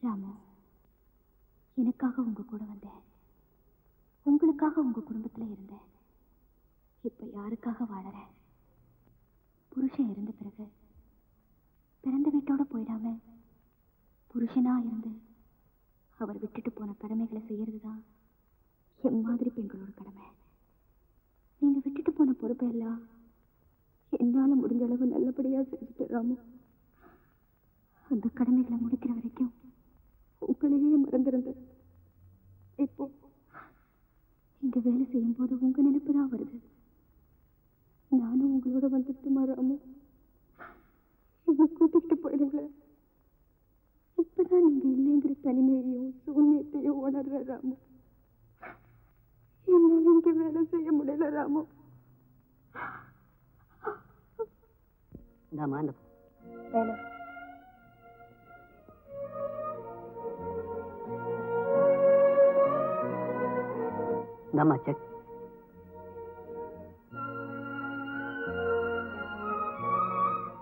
ராமு, எனக்காக உங்க கூட வந்தேன், உங்களுக்காக உங்க குடும்பத்துல இருந்தேன். இப்ப யாருக்காக வாழறேன்? புருஷன் இருந்த பிறகு பிறந்த வீட்டோட போயிடாம புருஷனா இருந்து அவர் விட்டுட்டு போன கடமைகளை செய்யறதுதான் என் மாதிரி பெண்களோட கடமை. நீங்க விட்டுட்டு போன பொறுப்பை எல்லாம் என்னால முடிஞ்ச அளவு நல்லபடியா செஞ்சுட்டு ராமு. அந்த கடமைகளை முடிக்கிற வரைக்கும் உங்களையே மறந்திருந்தேன். இப்போ இங்க வேலை செய்யும் போது உங்க நினைப்பு தான் வருது. நானும் உங்களோட வந்துட்டுமா ராமு? என்ன கூட்டிக்கிட்டு போயிடுங்களேன். இப்பதான் நீங்க இல்லைங்கிற தனிமையையும் சூன்யத்தையும் உணர்ற ராமு. என்னால இங்க வேலை செய்ய முடியல ராமு. வேலை செக்.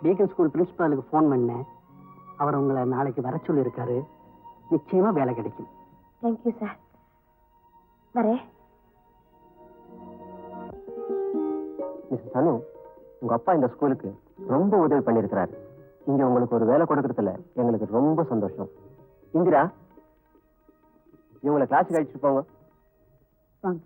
டீகன் ஸ்கூல் பிரின்சிபாலுக்கு ஃபோன் பண்ணேன். அவர் உங்களை நாளைக்கு வர சொல்லியிருக்காரு. நிச்சயமா வேலை கிடைக்கும். Thank you sir. வரேன். மிஸ்ஸஸ் அனு, உங்க அப்பா இந்த ஸ்கூலுக்கு ரொம்ப உதவி பண்ணியிருக்கிறாரு. இங்க உங்களுக்கு ஒரு வேலை கொடுக்கறதுல எங்களுக்கு ரொம்ப சந்தோஷம். இந்திரா, இவங்களை கிளாஸுக்கு அழைச்சிட்டு போங்க. வாங்க.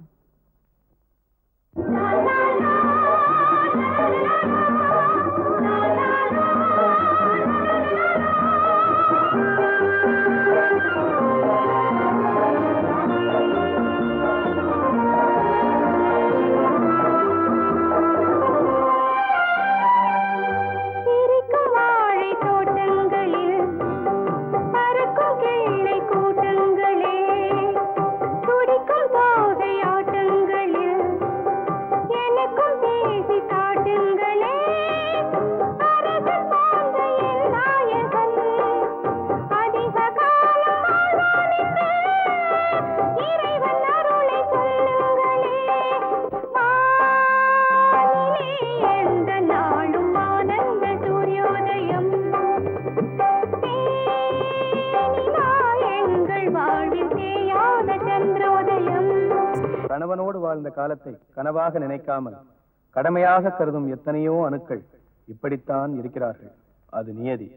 கணவனோடு வாழ்ந்த காலத்தை கனவாக நினைக்காமல் கடமையாக கருதும் எத்தனையோ அணுக்கள் இப்படித்தான் இருக்கிறார்கள். அது நியதி.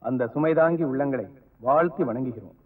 அந்த சுமைதாங்கி உள்ளங்களை வாழ்த்தி வணங்குகிறோம்.